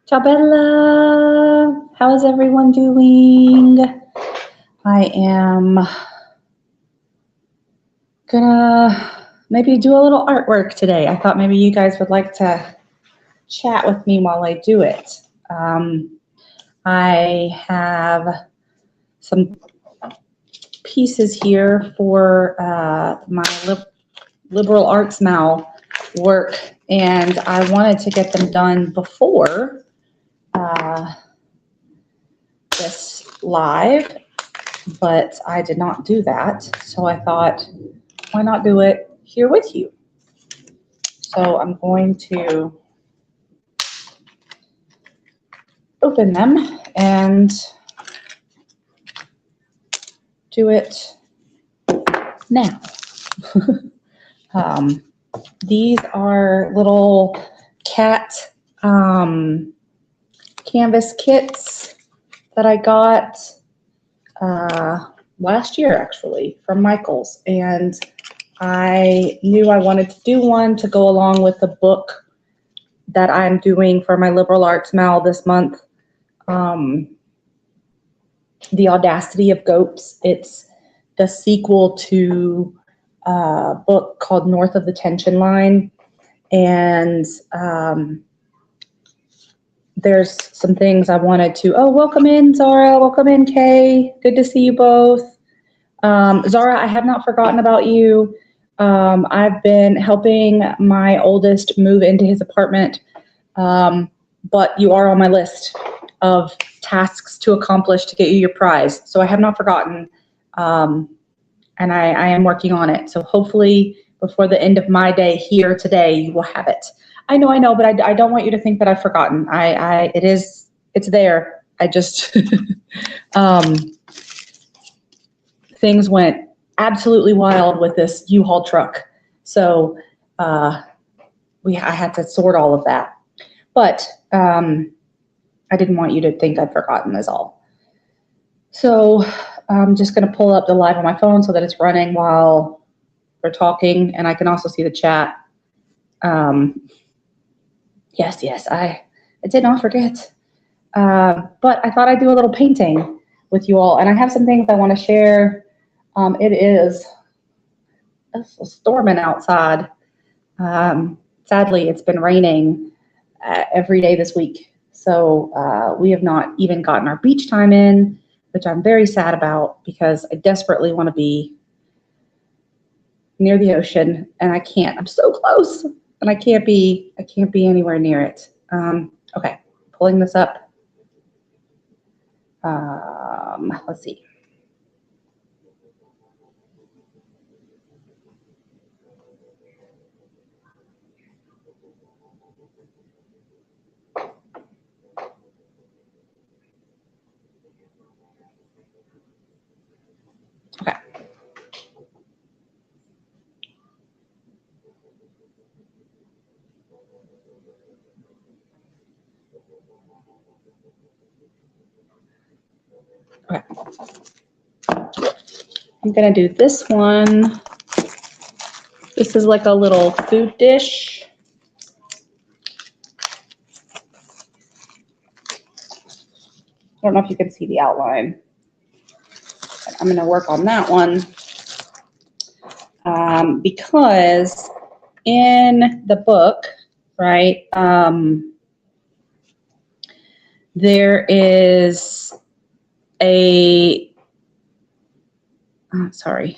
Ciao Bella! How is everyone doing? I am gonna maybe do a little artwork today. I thought maybe you guys would like to chat with me while I do it. I have some pieces here for my liberal arts mal work, and I wanted to get them done before this live, but I did not do that. So I thought, why not do it here with you? So I'm going to open them and do it now. These are little cat canvas kits that I got last year, actually, from Michaels. And I knew I wanted to do one to go along with the book that I'm doing for my liberal arts mal this month. The Audacity of Goats. It's the sequel to a book called North of the Tension Line. And there's some things I wanted to, welcome in, Zara, welcome in, Kay. Good to see you both. Zara, I have not forgotten about you. I've been helping my oldest move into his apartment, but you are on my list of tasks to accomplish to get you your prize. So I have not forgotten, and I am working on it. So hopefully before the end of my day here today, you will have it. I know, but I don't want you to think that I've forgotten. It's there. I just, things went absolutely wild with this U-Haul truck. So I had to sort all of that. But I didn't want you to think I'd forgotten is all. So I'm just going to pull up the live on my phone so that it's running while we're talking, and I can also see the chat. Yes, I did not forget. But I thought I'd do a little painting with you all, and I have some things I want to share. It's storming outside. Sadly, it's been raining every day this week. So we have not even gotten our beach time in, which I'm very sad about because I desperately want to be near the ocean, and I can't. I'm so close, and I can't be anywhere near it. Okay, pulling this up. Let's see. Okay. Okay. I'm gonna do this one. This is like a little food dish. I don't know if you can see the outline. I'm going to work on that one because in the book, right, there is a, sorry.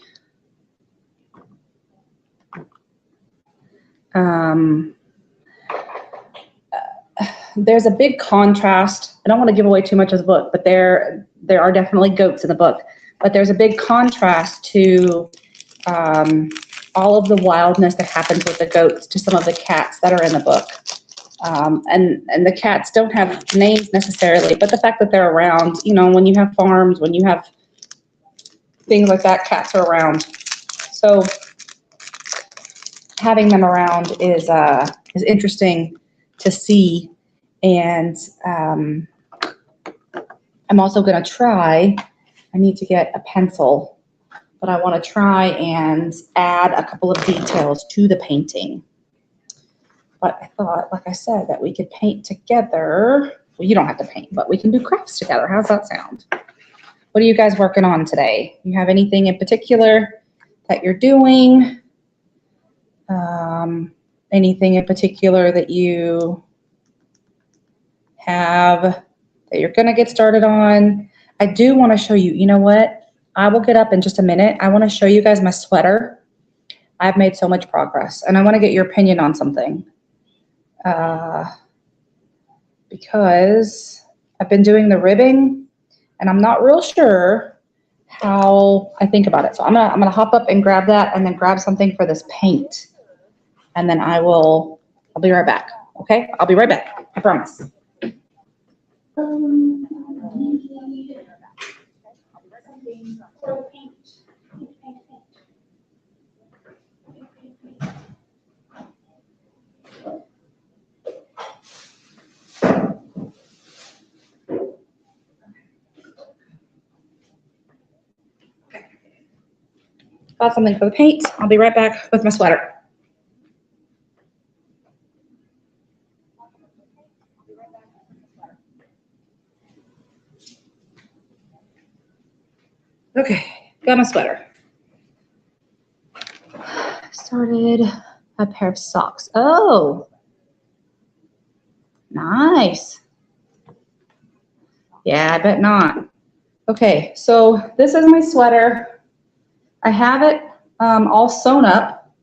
There's a big contrast. I don't want to give away too much of the book, but there are definitely goats in the book. But there's a big contrast to all of the wildness that happens with the goats to some of the cats that are in the book. And the cats don't have names necessarily, but the fact that they're around, you know, when you have farms, when you have things like that, cats are around. So having them around is interesting to see. And I'm also going to try, I need to get a pencil, but I want to try and add a couple of details to the painting. But I thought, like I said, that we could paint together. well, you don't have to paint, but we can do crafts together. How's that sound? What are you guys working on today? You have anything in particular that you're doing? Anything in particular that you have that you're gonna get started on? I do wanna show you, you know what? I will get up in just a minute. I wanna show you guys my sweater. I've made so much progress and I wanna get your opinion on something. Because I've been doing the ribbing and I'm not real sure how I think about it. So I'm gonna hop up and grab that and then grab something for this paint. And then I'll be right back. Okay, I'll be right back, I promise. Got something for the paint. I'll be right back with my sweater. Okay, got my sweater. Started a pair of socks. Oh, nice. Yeah, I bet not. Okay, so this is my sweater. I have it all sewn up.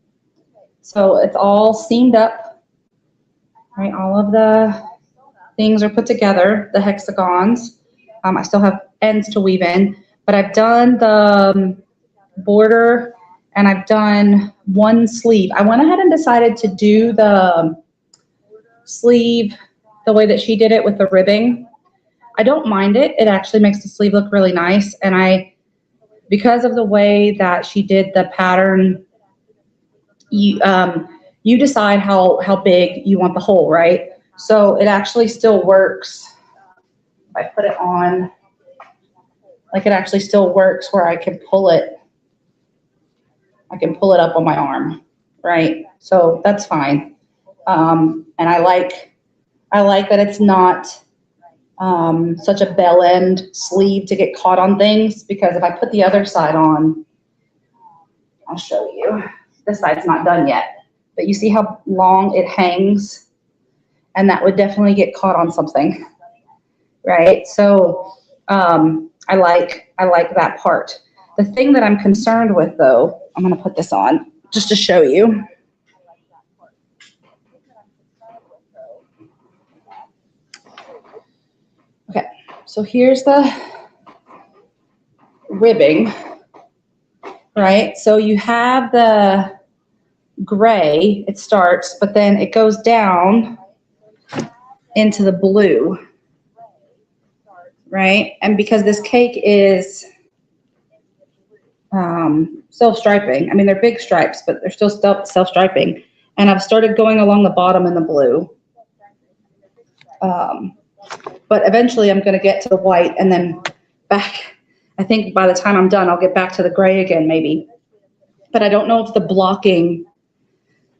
So it's all seamed up, right? All of the things are put together, the hexagons. I still have ends to weave in, but I've done the border and I've done one sleeve. I went ahead and decided to do the sleeve the way that she did it with the ribbing. I don't mind it. It actually makes the sleeve look really nice. And because of the way that she did the pattern, you decide how big you want the hole, right? So it actually still works. If I put it on, like it actually still works where I can pull it. I can pull it up on my arm, right? So that's fine. And I like that it's not such a bell end sleeve to get caught on things, because if I put the other side on, I'll show you. This side's not done yet, but you see how long it hangs, and that would definitely get caught on something, right? So I like that part. The thing that I'm concerned with, though, I'm going to put this on just to show you. Okay, so here's the ribbing, right? So you have the gray, it starts, but then it goes down into the blue, right? And because this cake is self-striping, I mean, they're big stripes, but they're still self-striping. And I've started going along the bottom in the blue. But eventually I'm going to get to the white and then back. I think by the time I'm done, I'll get back to the gray again, maybe. But I don't know if the blocking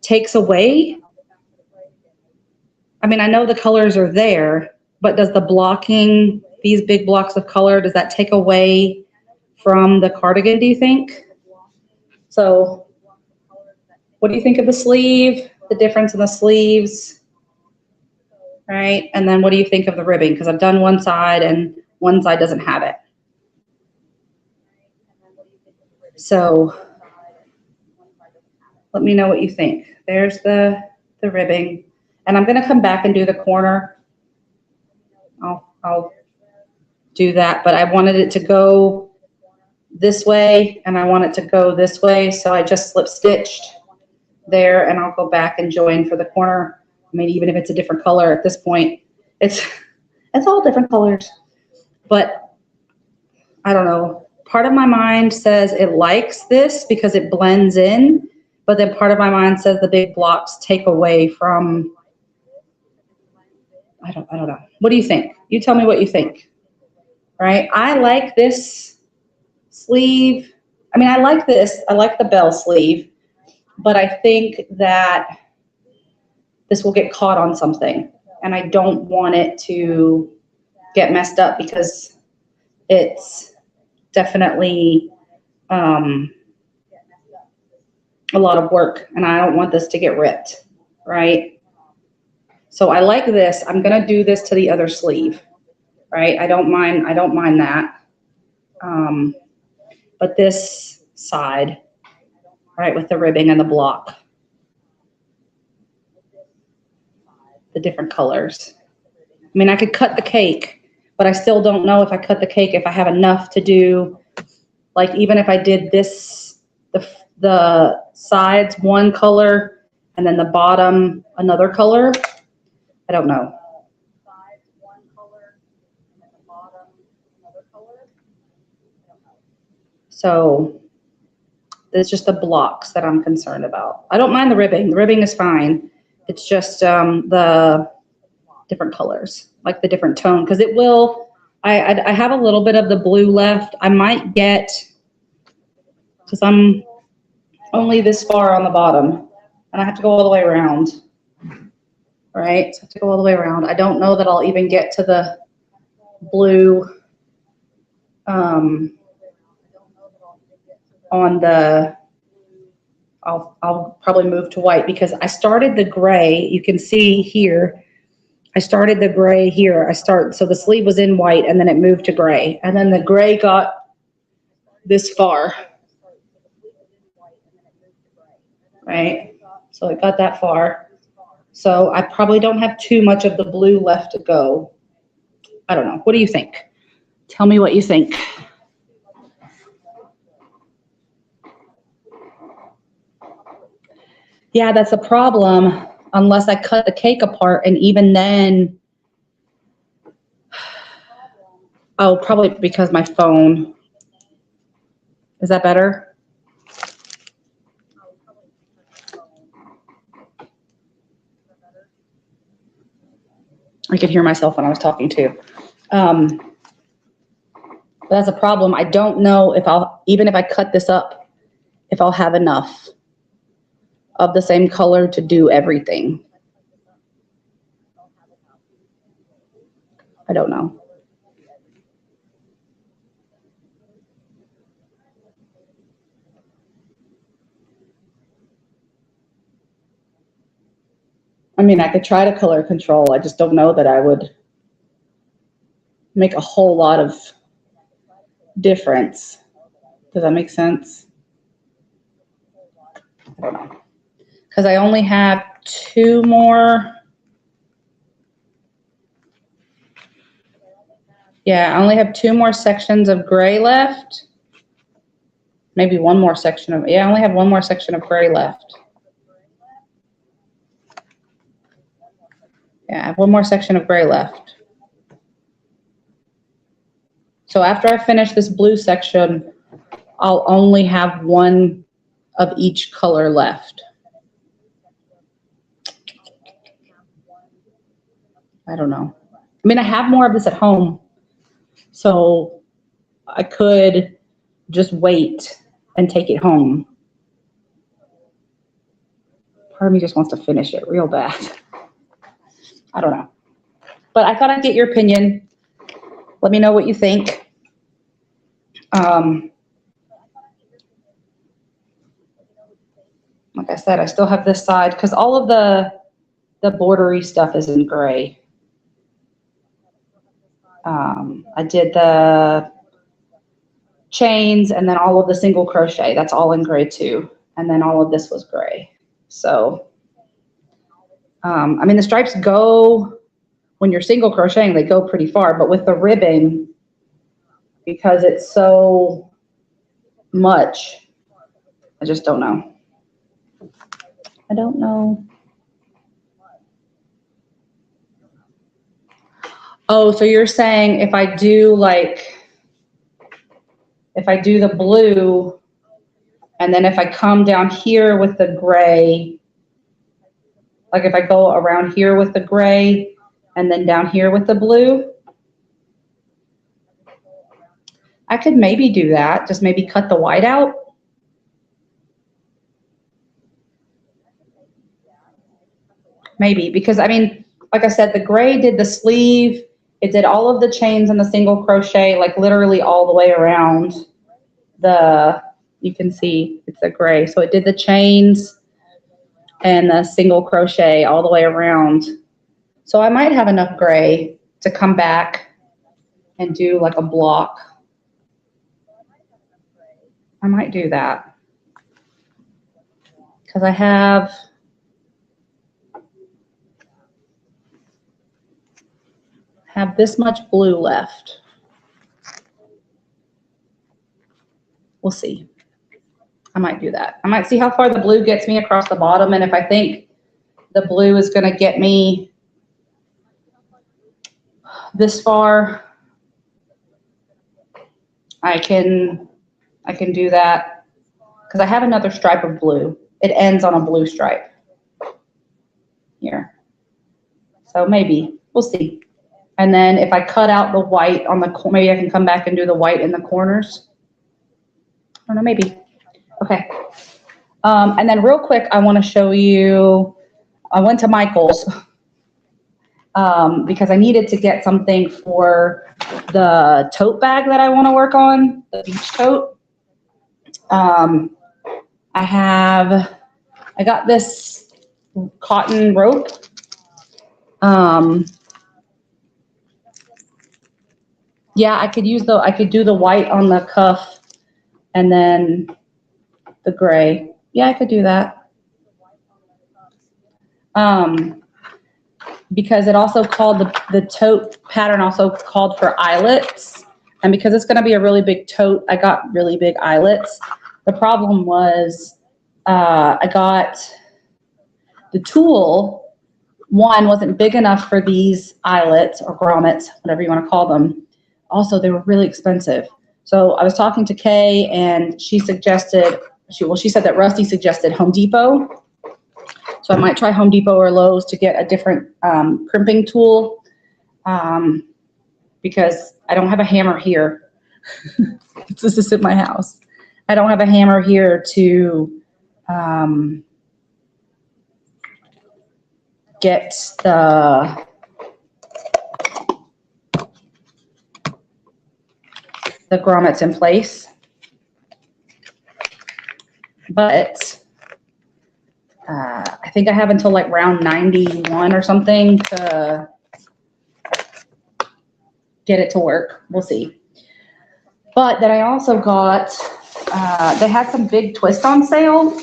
takes away. I mean, I know the colors are there, but does the blocking, these big blocks of color, does that take away from the cardigan, do you think? So what do you think of the sleeve, the difference in the sleeves, right? And then what do you think of the ribbing? Because I've done one side and one side doesn't have it. So let me know what you think. There's the ribbing. And I'm going to come back and do the corner. I'll do that, but I wanted it to go this way and I want it to go this way. So I just slip stitched there and I'll go back and join for the corner. I mean, even if it's a different color at this point, it's all different colors, but I don't know. Part of my mind says it likes this because it blends in, but then part of my mind says the big blocks take away from, I don't know. What do you think? You tell me what you think, right? I like this sleeve. I mean, I like this. I like the bell sleeve, but I think that this will get caught on something. and I don't want it to get messed up because it's definitely a lot of work, and I don't want this to get ripped, right? So I like this. I'm gonna do this to the other sleeve, right? I don't mind that. But this side, right, with the ribbing and the block, the different colors. I mean, I could cut the cake, but I still don't know if I cut the cake, if I have enough to do, like even if I did this, the sides one color and then the bottom another color. I don't know. So it's just the blocks that I'm concerned about. I don't mind the ribbing. The ribbing is fine. It's just the different colors, like the different tone, because it will, I have a little bit of the blue left. I might get, because I'm only this far on the bottom, and I have to go all the way around, right? So I have to go all the way around. I don't know that I'll even get to the blue on the, I'll probably move to white because I started the gray. You can see here, I started the gray here. So the sleeve was in white and then it moved to gray. And then the gray got this far, right? So it got that far. So I probably don't have too much of the blue left to go. I don't know. What do you think? Tell me what you think. Yeah, that's a problem unless I cut the cake apart, and even then, oh, probably because my phone. Is that better? I could hear myself when I was talking too. That's a problem. I don't know if even if I cut this up, if I'll have enough of the same color to do everything. I don't know. I mean, I could try to color control. I just don't know that I would make a whole lot of difference. Does that make sense? I don't know. Because I only have two more. Yeah, I only have two more sections of gray left. Maybe one more section of, yeah, I only have one more section of gray left. Yeah, I have one more section of gray left. So after I finish this blue section, I'll only have one of each color left. I don't know. I mean, I have more of this at home, so I could just wait and take it home. Part of me just wants to finish it real bad. I don't know. But I thought I'd get your opinion. Let me know what you think. Like I said, I still have this side because all of the bordery stuff is in gray. I did the chains and then all of the single crochet. That's all in gray too. And then all of this was gray. So, I mean, the stripes go, when you're single crocheting, they go pretty far, but with the ribbing, because it's so much, I just don't know. I don't know. Oh, so you're saying if I do the blue, and then if I come down here with the gray, like if I go around here with the gray, and then down here with the blue, I could maybe do that, just maybe cut the white out. Maybe, because I mean, like I said, the gray did the sleeve. It did all of the chains and the single crochet, like literally all the way around you can see it's a gray. So it did the chains and the single crochet all the way around. So I might have enough gray to come back and do like a block. I might do that because I have this much blue left. We'll see. I might do that. I might see how far the blue gets me across the bottom, and if I think the blue is going to get me this far, I can do that because I have another stripe of blue. It ends on a blue stripe here. So maybe, we'll see. And then if I cut out the white on the, maybe I can come back and do the white in the corners. I don't know, maybe. Okay. And then real quick, I want to show you, I went to Michael's because I needed to get something for the tote bag that I want to work on, the beach tote. I got this cotton rope. Yeah, I could do the white on the cuff and then the gray. Yeah, I could do that. Because it also called the tote pattern also called for eyelets. And because it's going to be a really big tote, I got really big eyelets. The problem was I got the tool, one, wasn't big enough for these eyelets or grommets, whatever you want to call them. Also, they were really expensive. So I was talking to Kay, and she suggested, she said that Rusty suggested Home Depot. So I might try Home Depot or Lowe's to get a different crimping tool because I don't have a hammer here. This is at my house. I don't have a hammer here to get the grommets in place. But I think I have until like round 91 or something to get it to work. We'll see. But then I also got, they had some big twist on sale.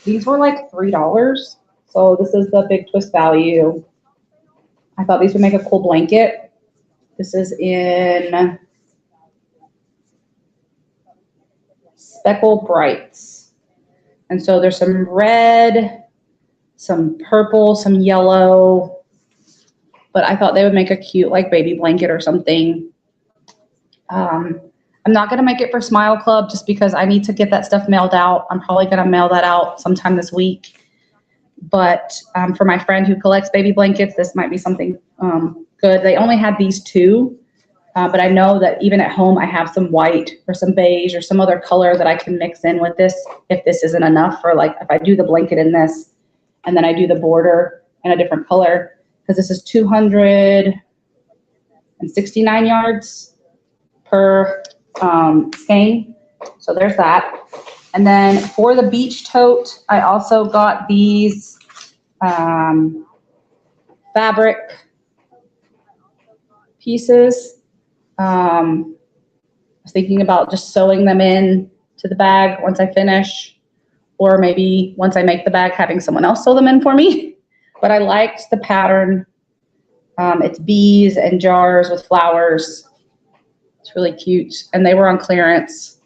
These were like $3. So this is the big twist value. I thought these would make a cool blanket. This is in Speckle Brights. And so there's some red, some purple, some yellow, but I thought they would make a cute like baby blanket or something. I'm not gonna make it for Smile Club just because I need to get that stuff mailed out. I'm probably gonna mail that out sometime this week. But for my friend who collects baby blankets, this might be something good. They only had these two, but I know that even at home I have some white or some beige or some other color that I can mix in with this if this isn't enough, or like if I do the blanket in this and then I do the border in a different color, because this is 269 yards per skein. So there's that. And then for the beach tote, I also got these fabric pieces. I was thinking about just sewing them in to the bag once I finish, or maybe once I make the bag, having someone else sew them in for me. But I liked the pattern. It's bees and jars with flowers. It's really cute. And they were on clearance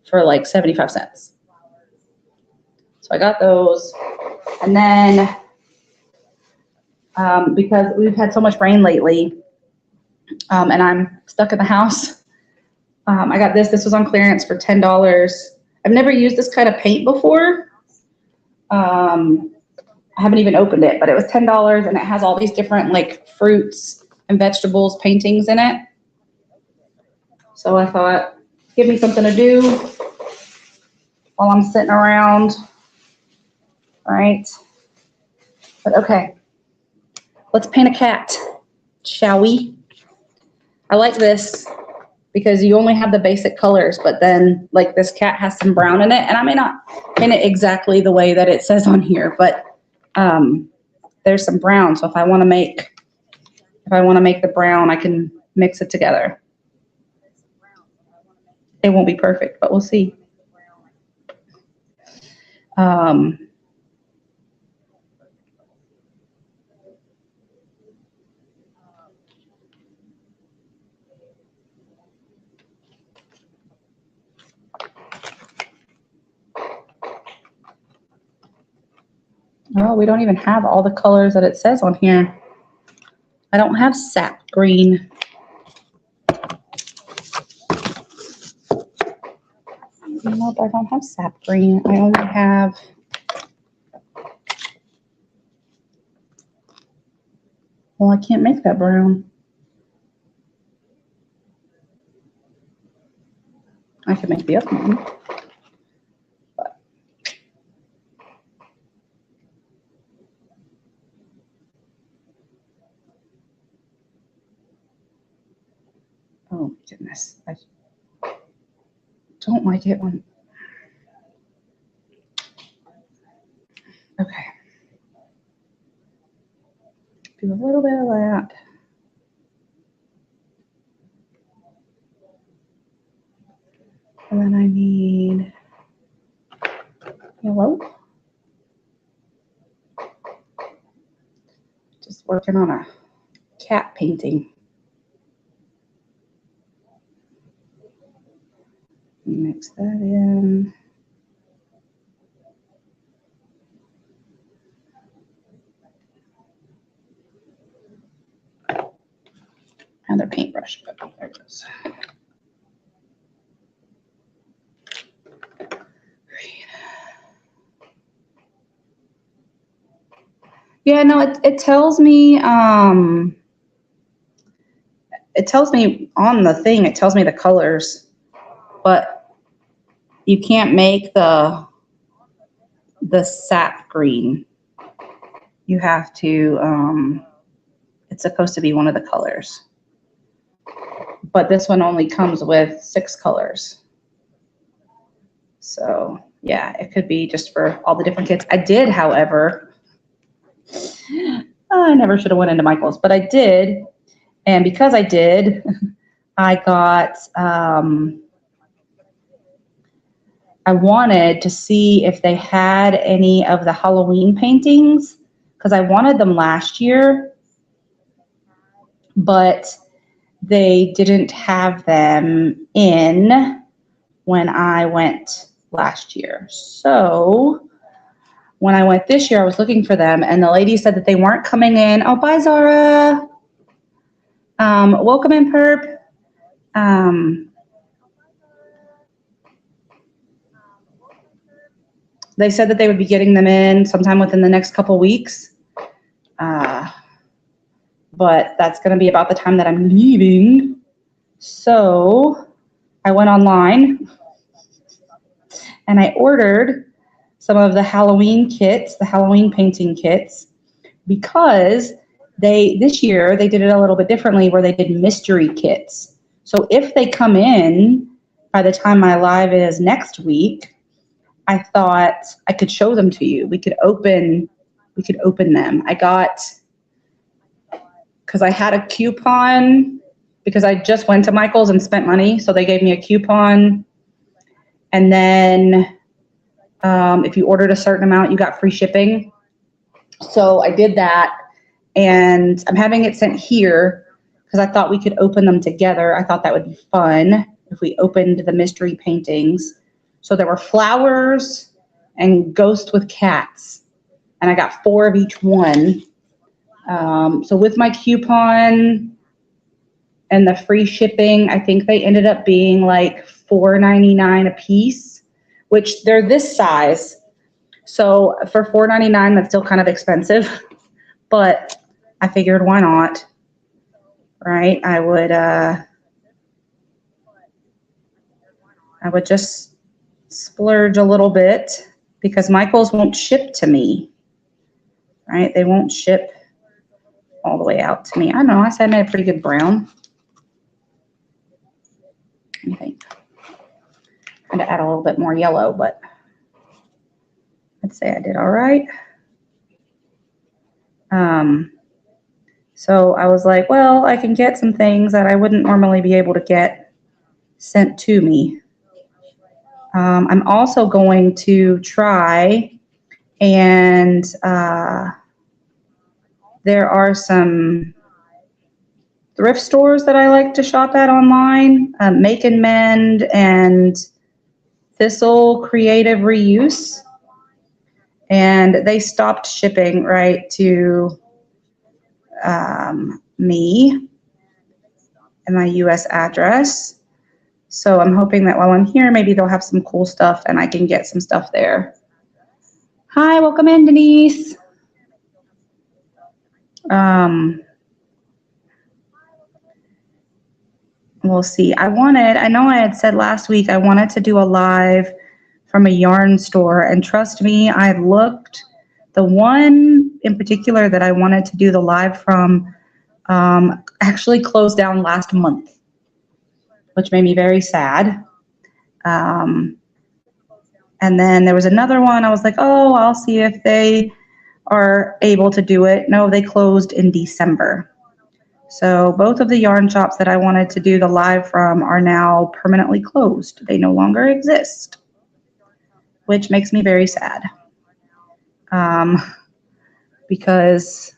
for like 75 cents. So I got those. And then because we've had so much rain lately and I'm stuck in the house, I got this. This was on clearance for $10. I've never used this kind of paint before. I haven't even opened it, but it was $10 and it has all these different like fruits and vegetables paintings in it. So I thought, give me something to do while I'm sitting around. All right. But okay. Let's paint a cat, shall we? I like this because you only have the basic colors, but then like this cat has some brown in it, and I may not paint it exactly the way that it says on here, but there's some brown. So if I want to make the brown, I can mix it together. It won't be perfect, but we'll see. Oh, we don't even have all the colors that it says on here. I don't have sap green. Nope, I don't have sap green. I only have well, I can't make that brown. I can make the other one. But oh goodness, I don't like it when. Okay. Do a little bit of that. And then I need yellow. Just working on a cat painting. Mix that in. Another paintbrush, but there it goes. Yeah, no, it tells me on the thing, it tells me the colors, but you can't make the sap green. You have to it's supposed to be one of the colors. But this one only comes with 6 colors. So yeah, it could be just for all the different kits. I did, however, I never should have went into Michael's, but I did. And because I did, I got, I wanted to see if they had any of the Halloween paintings because I wanted them last year, but they didn't have them in when I went last year. So when I went this year, I was looking for them, and the lady said that they weren't coming in. Oh, bye, Zara. Welcome in, Perp. They said that they would be getting them in sometime within the next couple weeks. But that's going to be about the time that I'm leaving. So I went online and I ordered some of the Halloween kits, the Halloween painting kits, because this year they did it a little bit differently where they did mystery kits. So if they come in by the time my live is next week, I thought I could show them to you. We could open them. I got, because I had a coupon, because I just went to Michael's and spent money, so they gave me a coupon. And then if you ordered a certain amount, you got free shipping. So I did that, and I'm having it sent here because I thought we could open them together. I thought that would be fun if we opened the mystery paintings. So there were flowers and ghosts with cats, and I got 4 of each one. So with my coupon and the free shipping, I think they ended up being like $4.99 a piece, which they're this size. So for $4.99, that's still kind of expensive, but I figured why not, right? I would just splurge a little bit because Michael's won't ship to me, right? They won't ship all the way out to me. I don't know. I said I made a pretty good brown. I think. I'm going to add a little bit more yellow, but I'd say I did all right. So I was like, well, I can get some things that I wouldn't normally be able to get sent to me. I'm also going to try and there are some thrift stores that I like to shop at online, Make and Mend and Thistle Creative Reuse. And they stopped shipping right to me and my US address. So I'm hoping that while I'm here, maybe they'll have some cool stuff and I can get some stuff there. Hi, welcome in, Denise. We'll see. I know I had said last week I wanted to do a live from a yarn store, and trust me, I looked. The one in particular that I wanted to do the live from actually closed down last month, which made me very sad. And then there was another one. I was like, oh, I'll see if they are able to do it. No, they closed in December. So both of the yarn shops that I wanted to do the live from are now permanently closed. They no longer exist, which makes me very sad. Because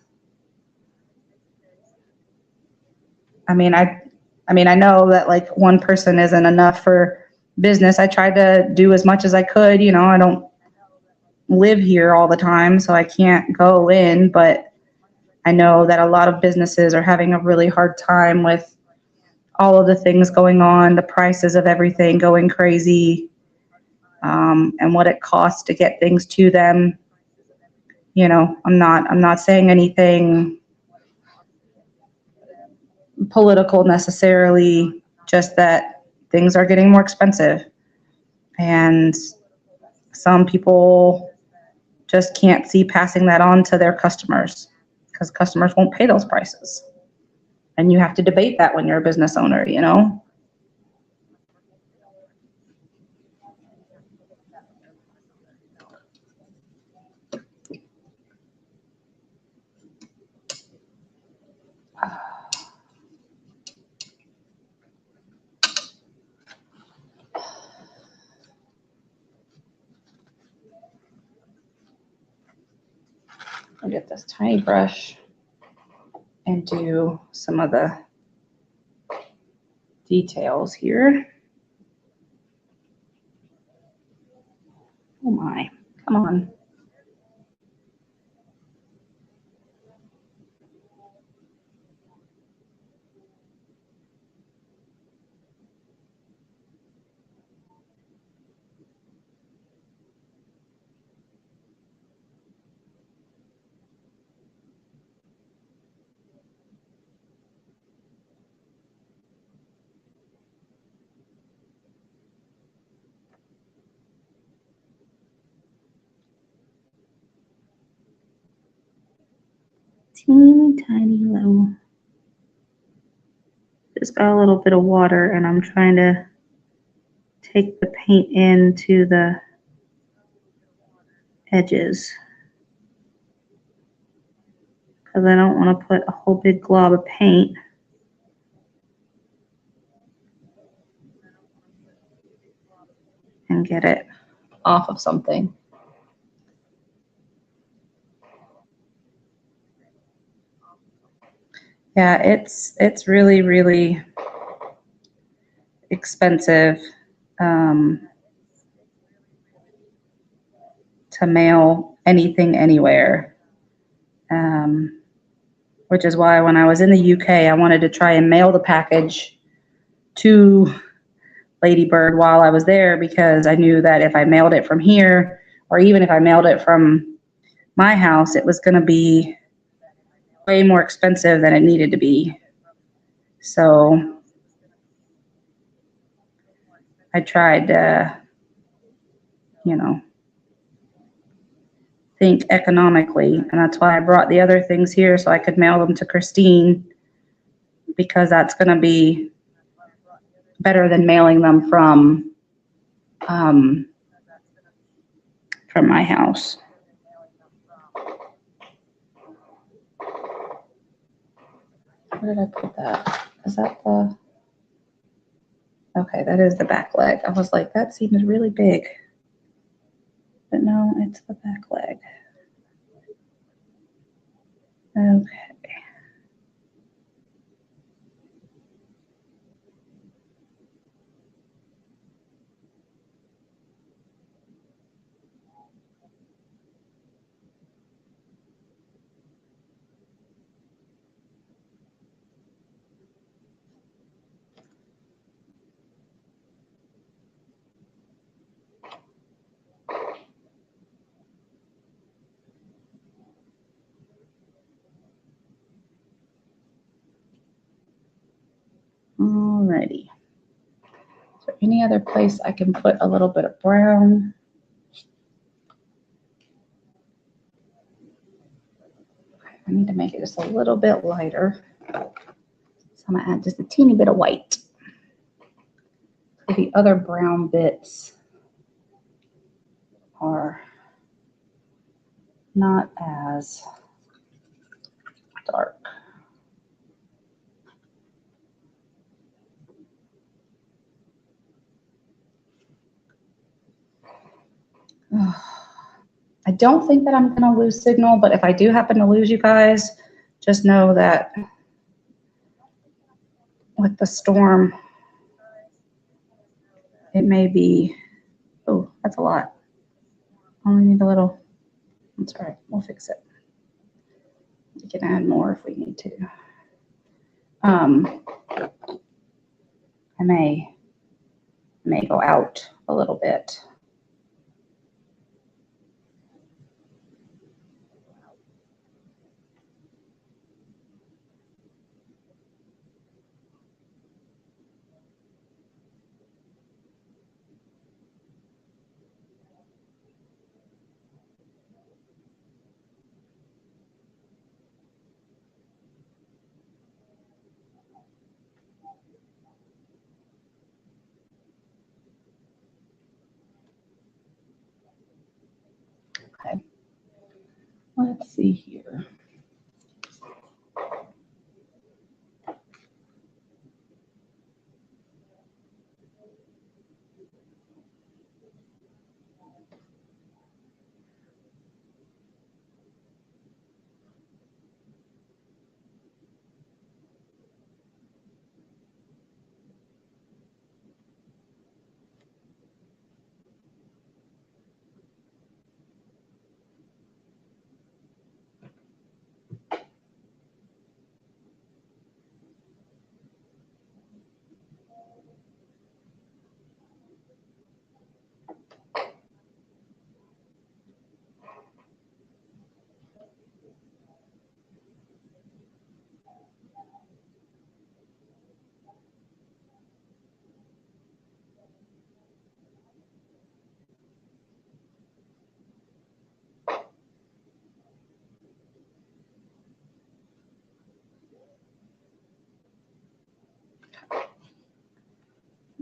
I mean, I know that like one person isn't enough for business. I tried to do as much as I could. You know, I don't live here all the time, so I can't go in, but I know that a lot of businesses are having a really hard time with all of the things going on, the prices of everything going crazy, and what it costs to get things to them. You know, I'm not saying anything political necessarily, just that things are getting more expensive. And some people just can't see passing that on to their customers because customers won't pay those prices. And you have to debate that when you're a business owner, you know? I'll get this tiny brush and do some of the details here. Oh my, come on. Teeny tiny little, just got a little bit of water and I'm trying to take the paint into the edges because I don't want to put a whole big glob of paint. And get it off of something. Yeah, it's really, really expensive to mail anything anywhere, which is why when I was in the UK, I wanted to try and mail the package to Lady Bird while I was there because I knew that if I mailed it from here, or even if I mailed it from my house, it was going to be way more expensive than it needed to be. So I tried to, you know, think economically, and that's why I brought the other things here so I could mail them to Christine, because that's going to be better than mailing them from my house. Where did I put that? Is that the? Okay, that is the back leg. I was like, that seems really big. But no, it's the back leg. Okay. Alrighty. Is there any other place I can put a little bit of brown? Okay, I need to make it just a little bit lighter. So I'm gonna add just a teeny bit of white. The other brown bits are not as dark. I don't think that I'm going to lose signal, but if I do happen to lose you guys, just know that with the storm, it may be, oh, that's a lot. Only need a little. That's all right. We'll fix it. We can add more if we need to. I may go out a little bit. Okay. Let's see here.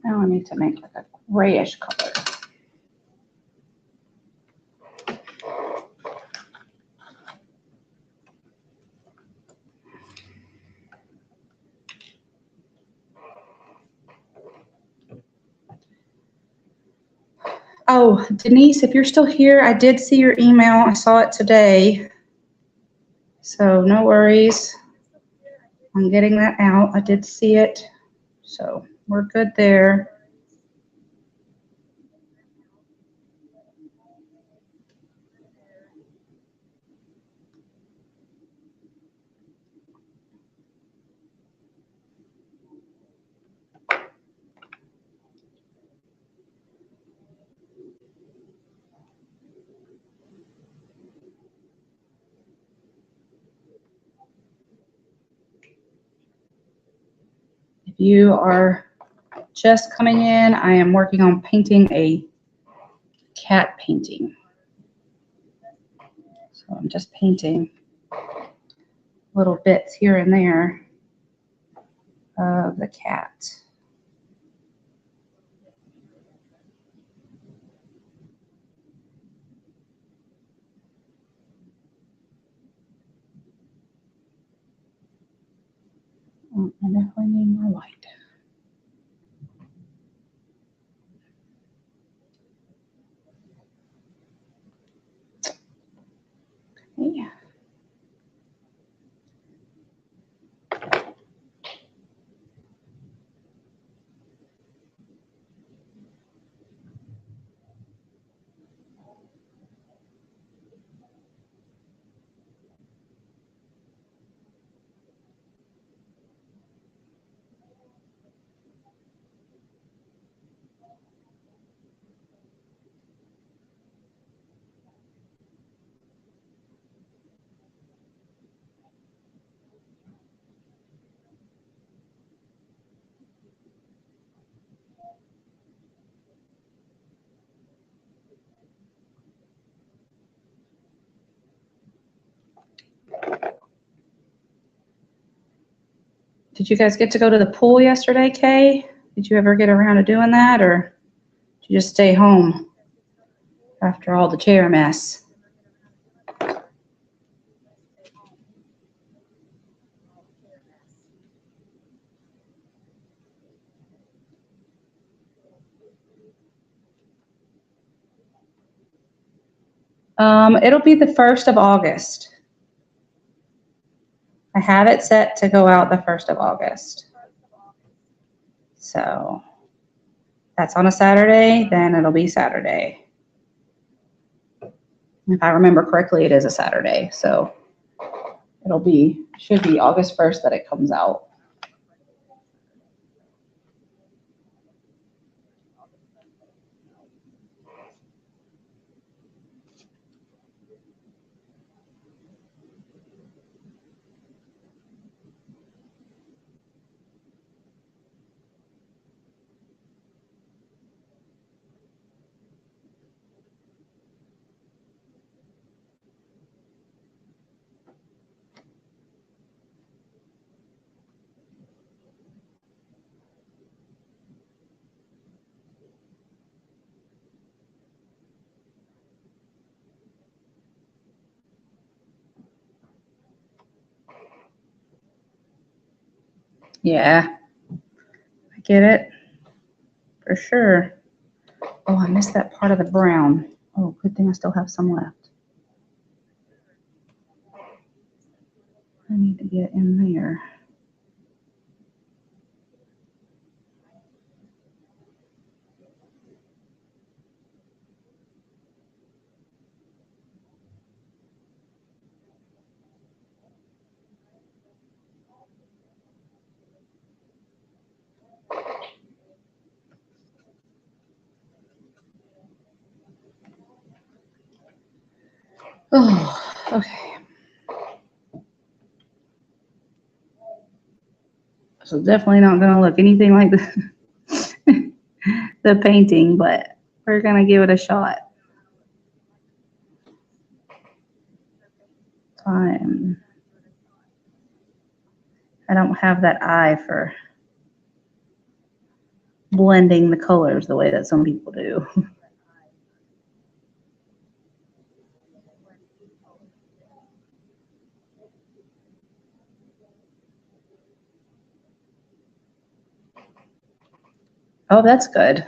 Now I need to make like a grayish color. Oh, Denise, if you're still here, I did see your email. I saw it today. So no worries. I'm getting that out. I did see it. So we're good there. If you are just coming in, I am working on painting a cat painting. So I'm just painting little bits here and there of the cat. Oh, I definitely need more white. Okay. Did you guys get to go to the pool yesterday, Kay? Did you ever get around to doing that, or did you just stay home after all the chair mess? It'll be the 1st of August. I have it set to go out the 1st of August. So that's on a Saturday, then it'll be Saturday. If I remember correctly, it is a Saturday, so should be August 1st that it comes out. Yeah, I get it, for sure. Oh, I missed that part of the brown. Oh, good thing I still have some left. I need to get in there. Oh, okay. So definitely not going to look anything like the painting, but we're going to give it a shot. Time. I don't have that eye for blending the colors the way that some people do. Oh, that's good.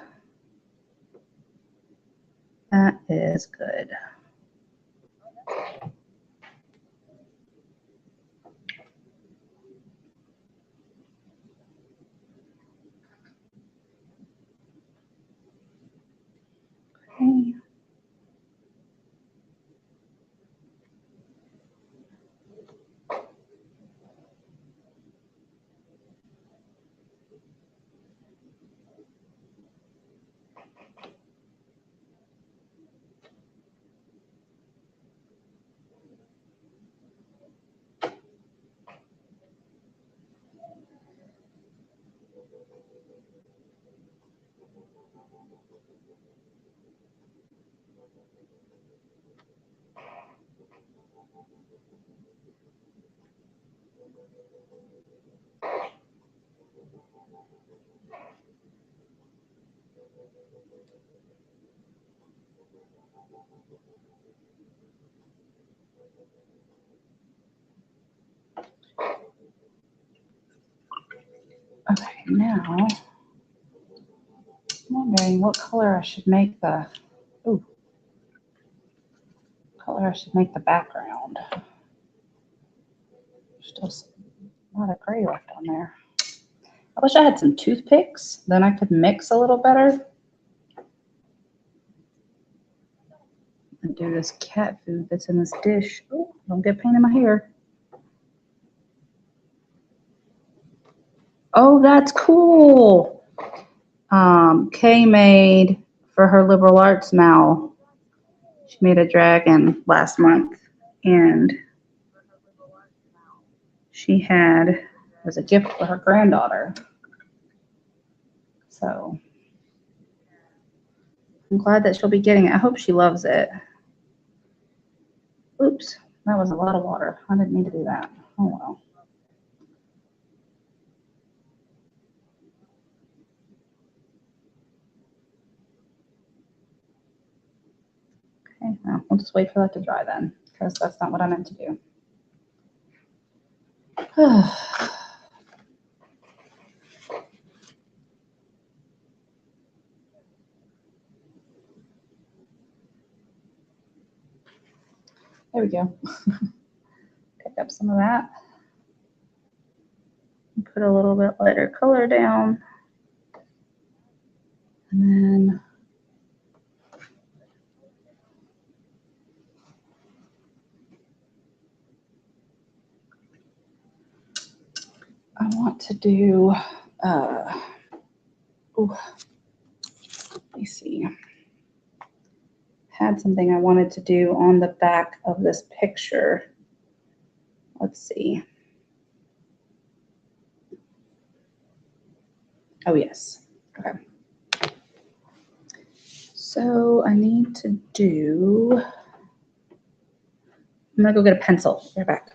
That is good. Okay. Okay, now I'm wondering what color I should make the background. Still a lot of gray left on there. I wish I had some toothpicks, then I could mix a little better. And do this cat food that's in this dish. Oh, don't get paint in my hair. Oh, that's cool. Kay made for her liberal arts Mal. She made a dragon last month, and she had as a gift for her granddaughter. So I'm glad that she'll be getting it. I hope she loves it. Oops, that was a lot of water. I didn't mean to do that. Oh well. Okay, well, we'll just wait for that to dry then, because that's not what I meant to do. There we go. Pick up some of that. Put a little bit lighter color down. And then I want to do, let me see. Had something I wanted to do on the back of this picture. Let's see. Oh, yes. Okay. So I need to do, I'm gonna go get a pencil. Right back.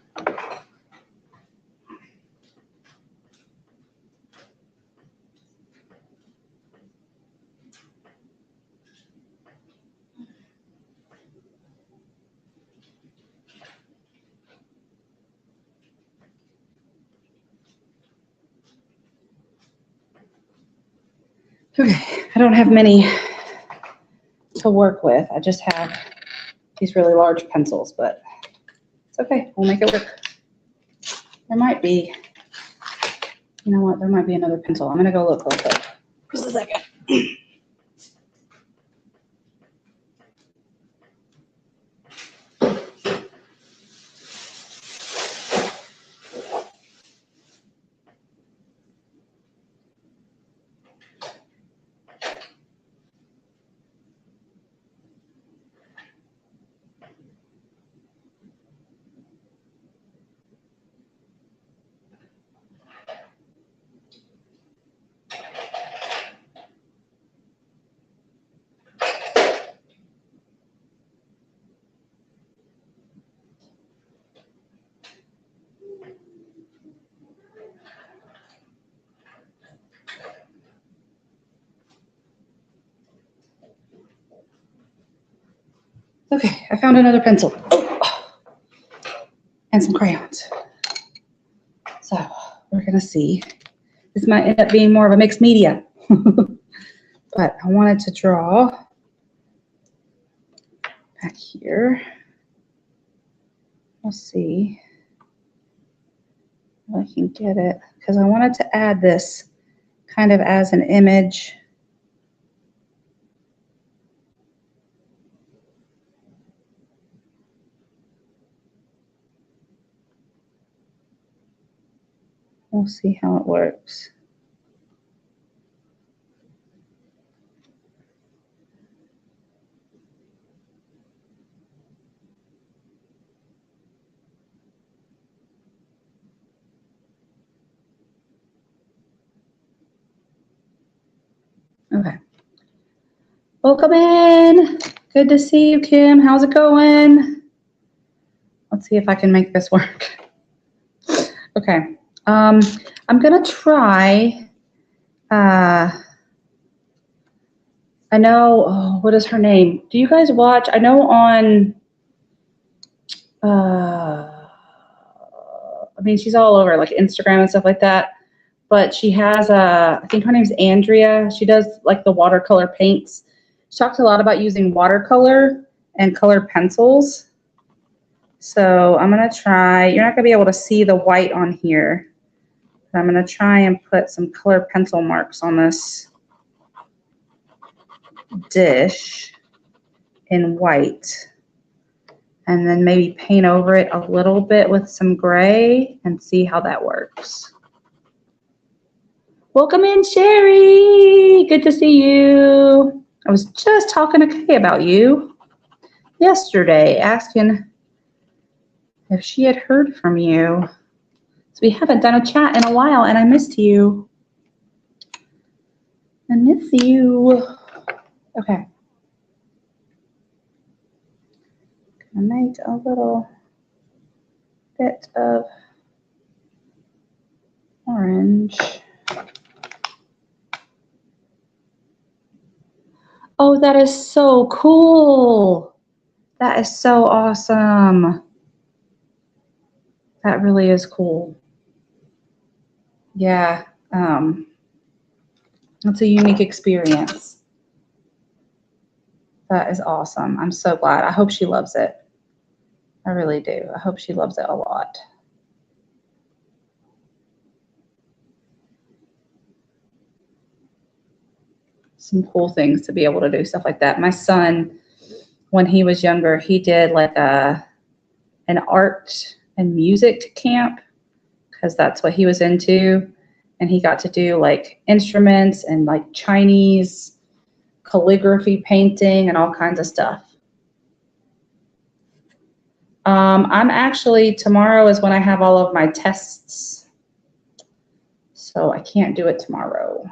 Okay, I don't have many to work with. I just have these really large pencils, but it's okay. We'll make it work. There might be, you know what? There might be another pencil. I'm gonna go look real quick. Just a second. Okay, I found another pencil. Oh, and some crayons. So we're gonna see. This might end up being more of a mixed media. But I wanted to draw back here. We'll see if I can get it, because I wanted to add this kind of as an image. We'll see how it works. Okay. Welcome in. Good to see you, Kim. How's it going? Let's see if I can make this work. Okay. I'm gonna try, I know, oh, what is her name? Do you guys watch? I know on, I mean, she's all over like Instagram and stuff like that. But she has I think her name's Andrea. She does like the watercolor paints. She talks a lot about using watercolor and colored pencils. So I'm gonna try. You're not gonna be able to see the white on here. But I'm gonna try and put some colored pencil marks on this dish in white, and then maybe paint over it a little bit with some gray and see how that works. Welcome in, Sherry. Good to see you. I was just talking to Kay about you yesterday, asking if she had heard from you. So we haven't done a chat in a while, and I missed you. I miss you. Okay. Gonna make a little bit of orange. Oh, that is so cool. That is so awesome. That really is cool. Yeah, that's a unique experience. That is awesome. I'm so glad. I hope she loves it. I really do. I hope she loves it a lot. Some cool things to be able to do stuff like that. My son, when he was younger, he did like an art and music camp because that's what he was into. And he got to do like instruments and like Chinese calligraphy painting and all kinds of stuff. I'm actually, tomorrow is when I have all of my tests. So I can't do it tomorrow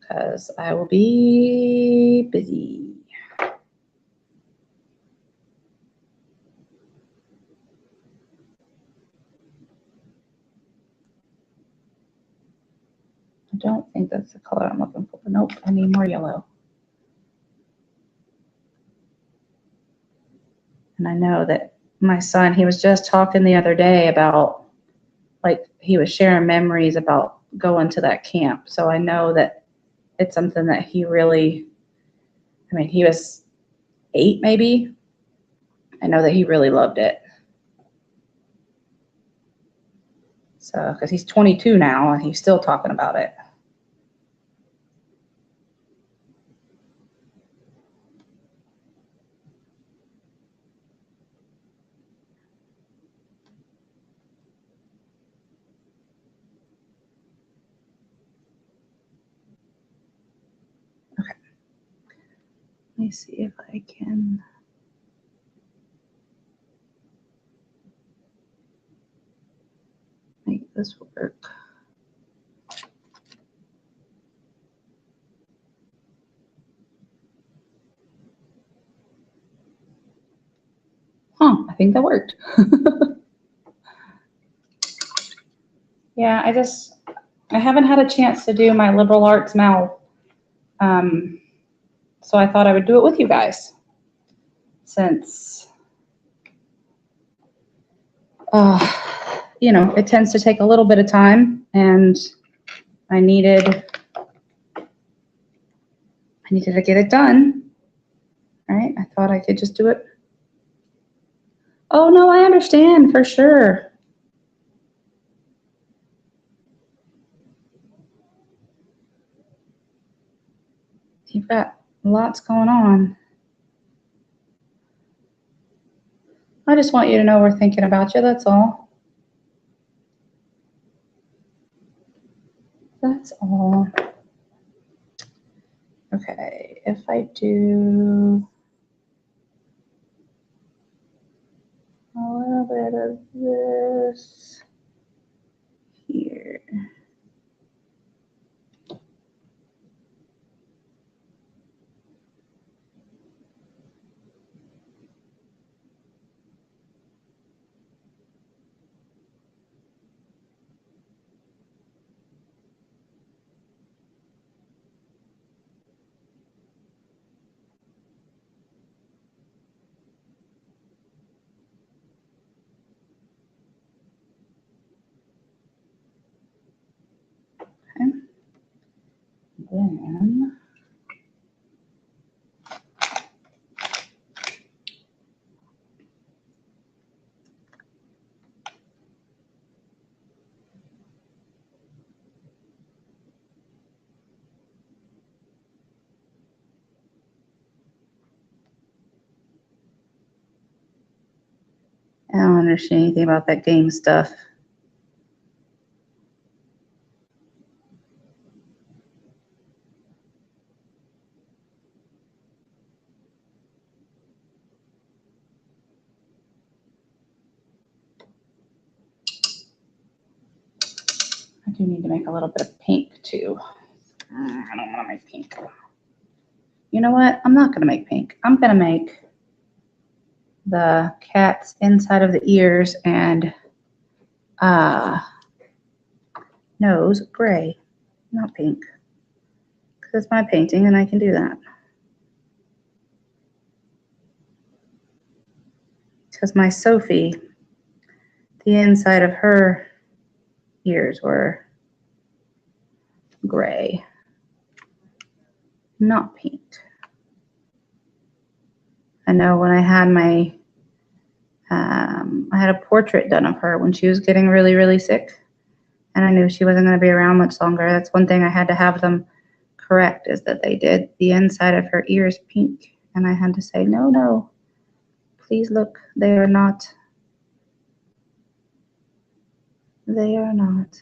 because I will be busy. I don't think that's the color I'm looking for. Nope, I need more yellow. And I know that my son, he was just talking the other day about, like, he was sharing memories about going to that camp. So I know that it's something that he really, I mean, he was 8 maybe. I know that he really loved it. So, because he's 22 now and he's still talking about it. Okay. Let me see if I can. Make this work. Huh, I think that worked. Yeah, I haven't had a chance to do my liberal arts mal. So I thought I would do it with you guys since, you know, it tends to take a little bit of time and I needed to get it done. All right, I thought I could just do it. Oh, no, I understand for sure. You've got lots going on. I just want you to know we're thinking about you, that's all. That's all. Okay, if I do a little bit of this here. I don't understand anything about that game stuff. I do need to make a little bit of pink too. I don't want to make pink. You know what? I'm not going to make pink. I'm going to make the cat's inside of the ears and nose gray, not pink. Because it's my painting and I can do that. Because my Sophie, the inside of her ears were gray, not pink. I know when I had my, I had a portrait done of her when she was getting really, really sick. And I knew she wasn't going to be around much longer. That's one thing I had to have them correct, is that they did the inside of her ears pink. And I had to say, no, no, please look, they are not. They are not.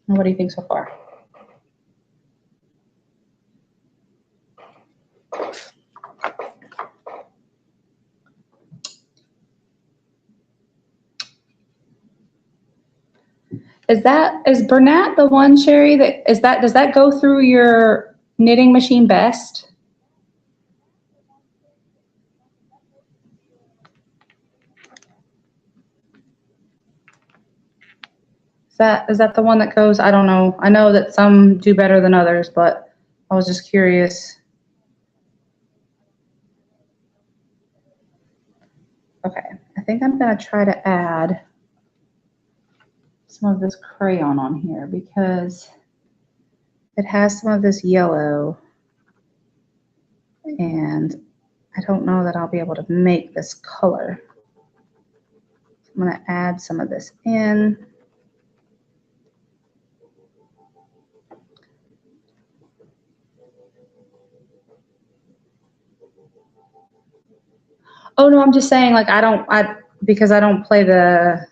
What do you think so far? Is Bernat the one, Sherry, does that go through your knitting machine best? Is that the one that goes, I don't know. I know that some do better than others, but I was just curious. Okay, I think I'm gonna try to add some of this crayon on here because it has some of this yellow and I don't know that I'll be able to make this color. I'm gonna add some of this in. Oh no, I'm just saying, like, because I don't play the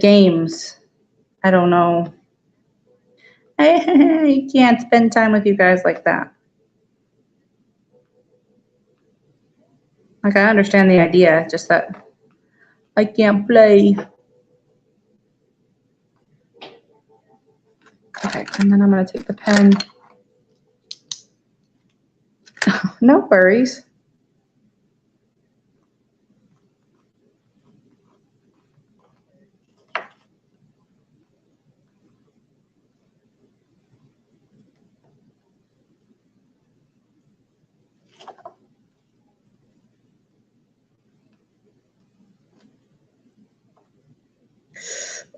games. I don't know. I can't spend time with you guys like that. Like, I understand the idea, just that I can't play. Okay, and then I'm gonna take the pen. No worries.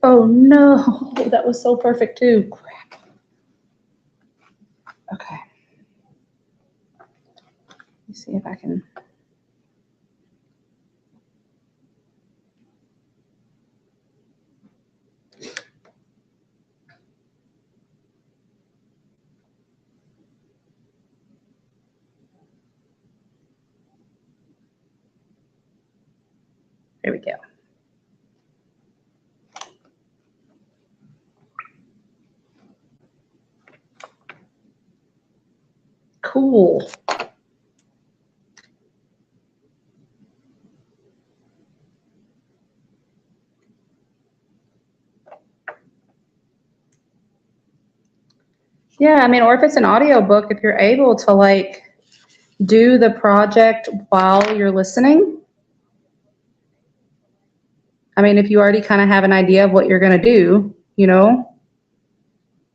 Oh no, that was so perfect too. Crap. Okay. Let me see if I can. There we go. Cool. Yeah, I mean, or if it's an audio book, if you're able to like do the project while you're listening. I mean, if you already kind of have an idea of what you're going to do, you know,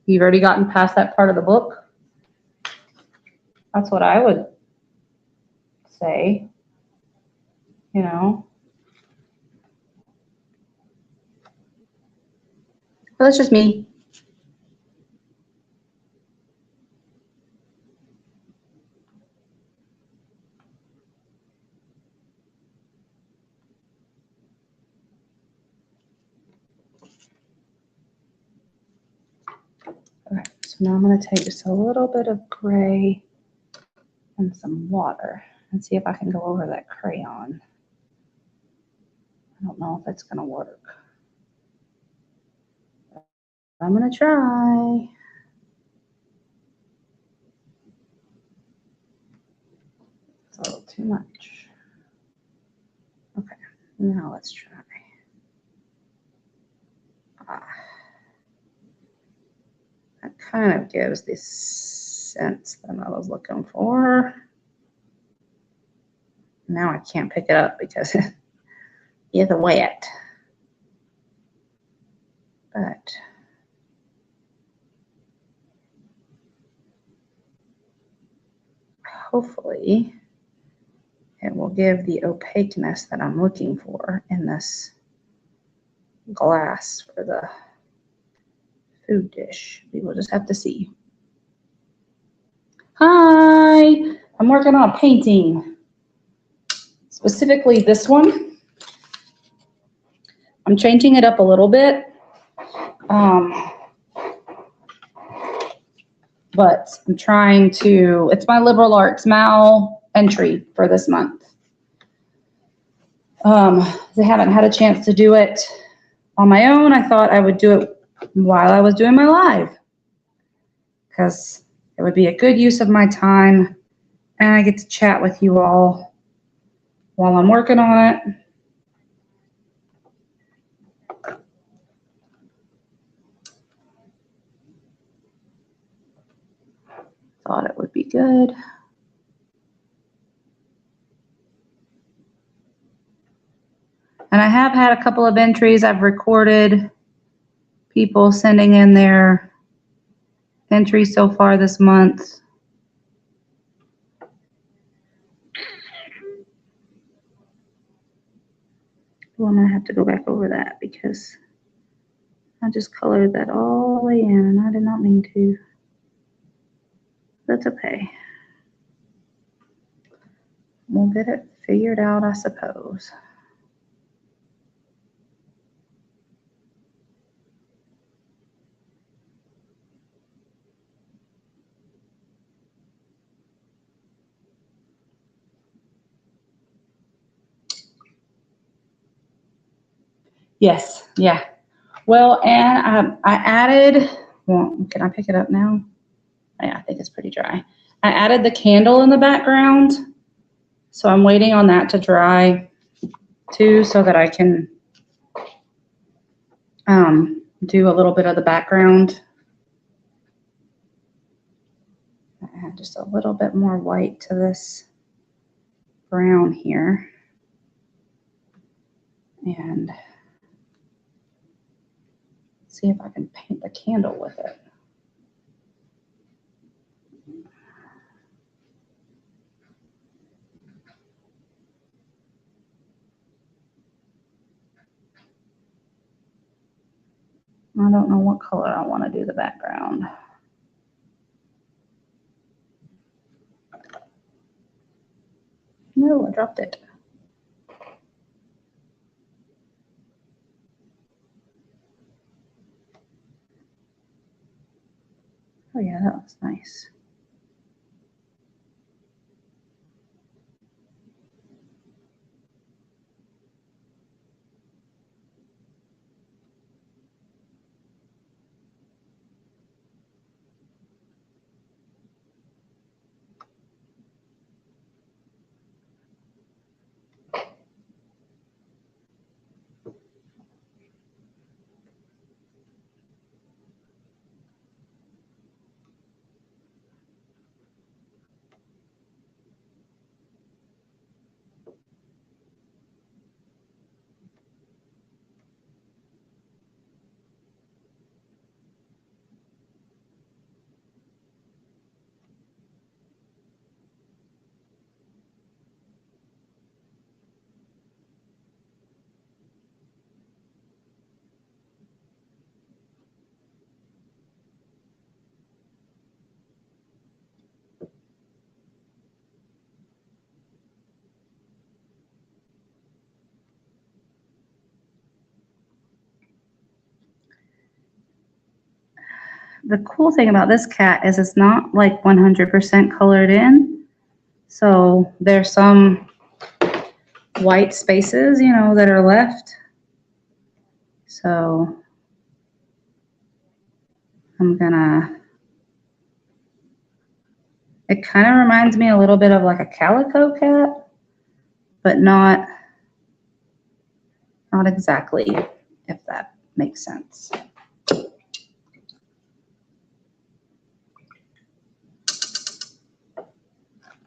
you've already gotten past that part of the book. That's what I would say, you know. But that's just me. So now I'm going to take just a little bit of gray and some water and see if I can go over that crayon. I don't know if it's going to work. I'm going to try. It's a little too much. Okay, now let's try. That kind of gives the sense that I was looking for. Now I can't pick it up because it's wet. But hopefully it will give the opaqueness that I'm looking for in this glass for the food dish. We will just have to see. Hi, I'm working on a painting, specifically this one. I'm changing it up a little bit, but I'm trying to, it's my liberal arts MAL entry for this month. They haven't had a chance to do it on my own. I thought I would do it while I was doing my live because it would be a good use of my time and I get to chat with you all while I'm working on it. Thought it would be good. And I have had a couple of entries. I've recorded people sending in their entries so far this month. Well, I'm gonna have to go back over that because I just colored that all the way in and I did not mean to. That's okay. We'll get it figured out, I suppose. Yes, yeah. Well, and I added, well, can I pick it up now? Yeah, I think it's pretty dry. I added the candle in the background, so I'm waiting on that to dry too so that I can do a little bit of the background. I add just a little bit more white to this brown here. And see if I can paint the candle with it. I don't know what color I want to do the background. No, I dropped it. Oh yeah, that was nice. the cool thing about this cat is it's not like 100% colored in. So there's some white spaces, you know, that are left. So I'm gonna, it kind of reminds me a little bit of like a calico cat, but not exactly, if that makes sense.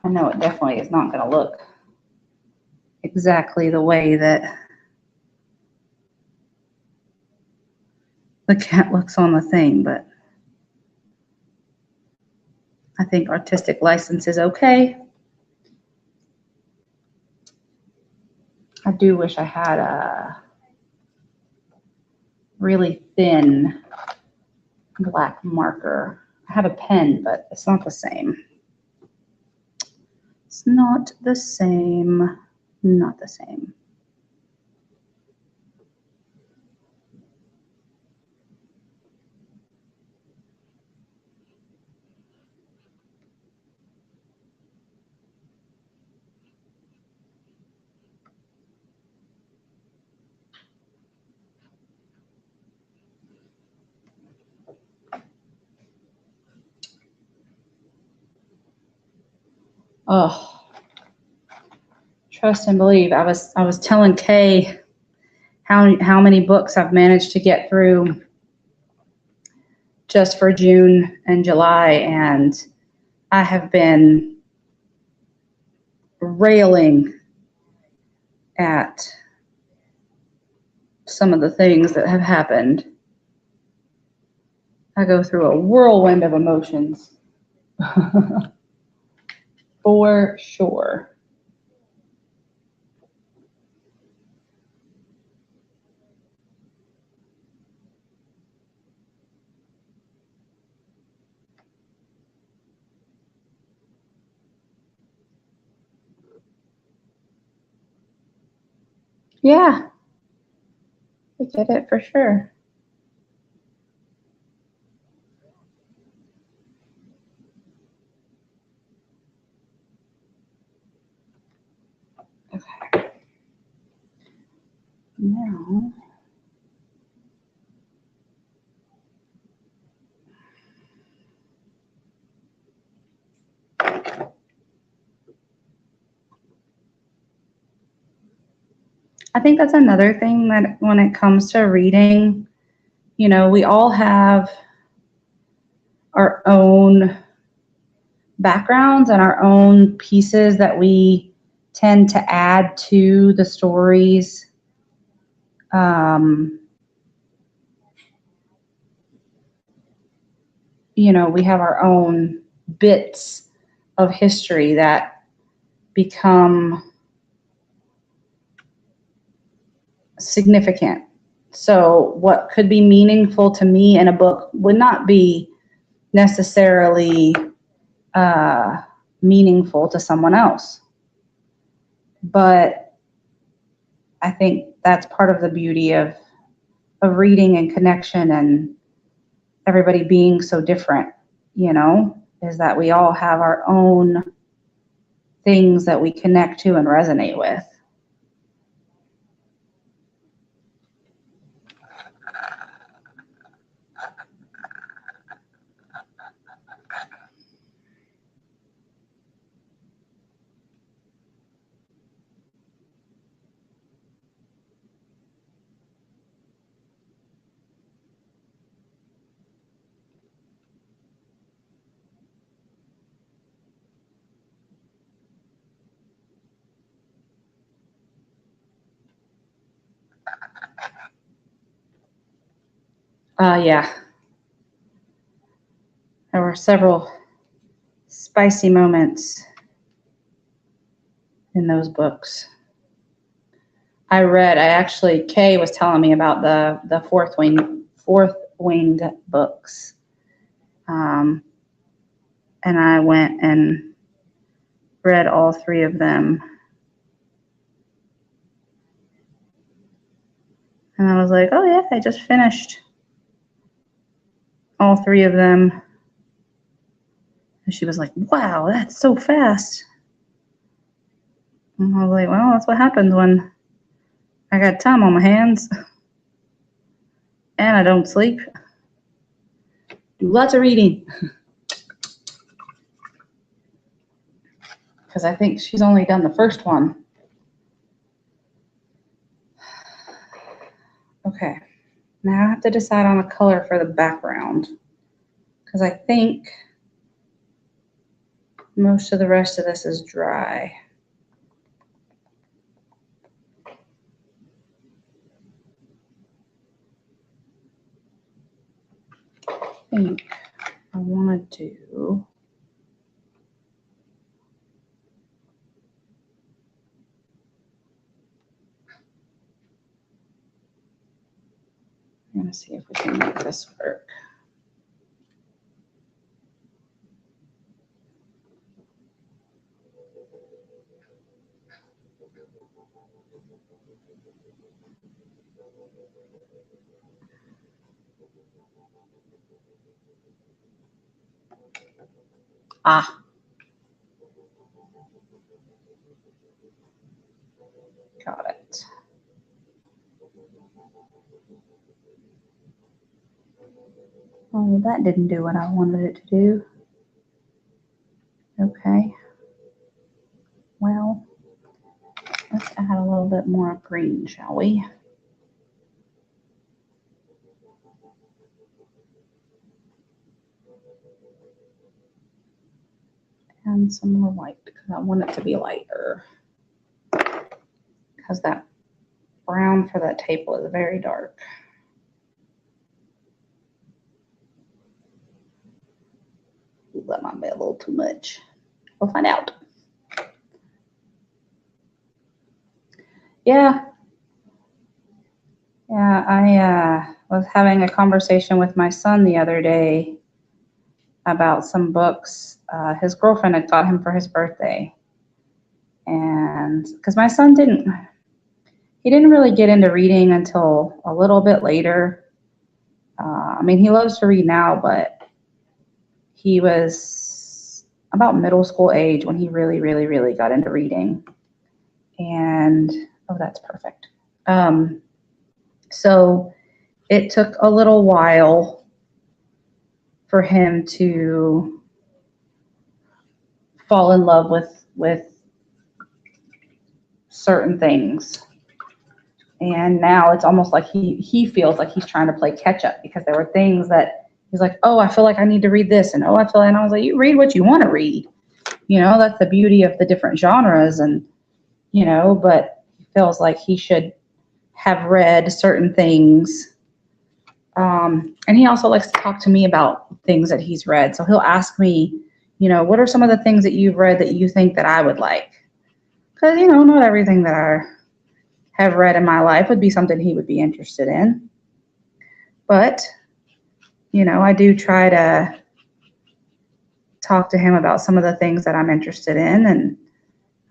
I know it definitely is not going to look exactly the way that the cat looks on the thing, but I think artistic license is okay. I do wish I had a really thin black marker. I have a pen, but it's not the same. It's not the same. Not the same. Oh, trust and believe. I was telling Kay how many books I've managed to get through just for June and July, and I have been railing at some of the things that have happened. I go through a whirlwind of emotions. For sure. Yeah, I get it for sure. Okay. Now, I think that's another thing that when it comes to reading, you know, we all have our own backgrounds and our own pieces that we tend to add to the stories. You know, we have our own bits of history that become significant. So what could be meaningful to me in a book would not be necessarily meaningful to someone else. But I think that's part of the beauty of reading and connection and everybody being so different, you know, is that we all have our own things that we connect to and resonate with. Yeah. There were several spicy moments in those books. I actually, Kay was telling me about the Fourth Wing books. And I went and read all three of them. And I was like, oh yeah, I just finished all 3 of them. And she was like, wow, that's so fast. And I was like, well, that's what happens when I got time on my hands and I don't sleep. Do lots of reading. Because I think she's only done the first one. Okay, now I have to decide on a color for the background. Because I think most of the rest of this is dry. I think I want to do I'm going to see if we can make this work. Ah. Got it. Oh, that didn't do what I wanted it to do. Okay. Well, let's add a little bit more green, shall we? And some more white because I want it to be lighter. Because that brown for that table is very dark. Ooh, that might be a little too much. We'll find out. Yeah. Yeah, I was having a conversation with my son the other day about some books his girlfriend had got him for his birthday. And because my son didn't really get into reading until a little bit later. I mean, he loves to read now, but he was about middle school age when he really, really, really got into reading. And, oh, that's perfect. So it took a little while for him to fall in love with certain things. And now it's almost like he feels like he's trying to play catch up because there were things that he's like, oh, I feel like I need to read this. And oh, and I was like, you read what you want to read. You know, that's the beauty of the different genres. And, you know, but he feels like he should have read certain things. And he also likes to talk to me about things that he's read. So he'll ask me, you know, what are some of the things that you've read that you think that I would like? Because, you know, not everything that I have read in my life would be something he would be interested in. But, you know, I do try to talk to him about some of the things that I'm interested in.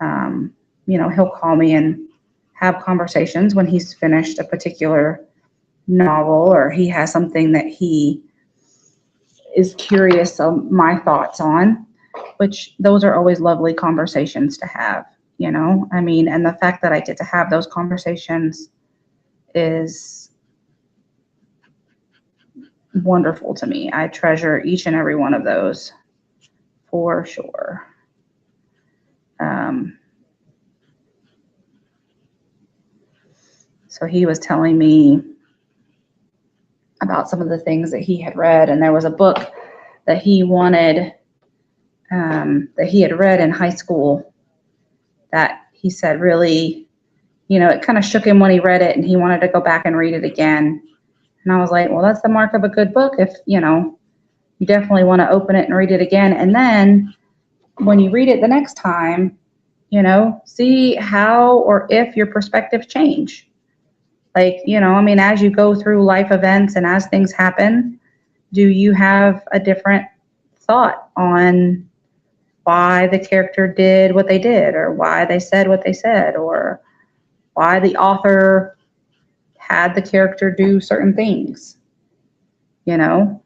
And, you know, he'll call me and have conversations when he's finished a particular novel or he has something that he is curious of my thoughts on, which those are always lovely conversations to have, you know? I mean, and the fact that I get to have those conversations is wonderful to me. I treasure each and every one of those for sure. So he was telling me about some of the things that he had read, and there was a book that he wanted, that he had read in high school that he said really, you know, it kind of shook him when he read it and he wanted to go back and read it again. And I was like, well, that's the mark of a good book. If, you know, you definitely want to open it and read it again. And then when you read it the next time, you know, see how or if your perspectives change. Like, you know, I mean, as you go through life events and as things happen, do you have a different thought on why the character did what they did or why they said what they said or why the author had the character do certain things, you know?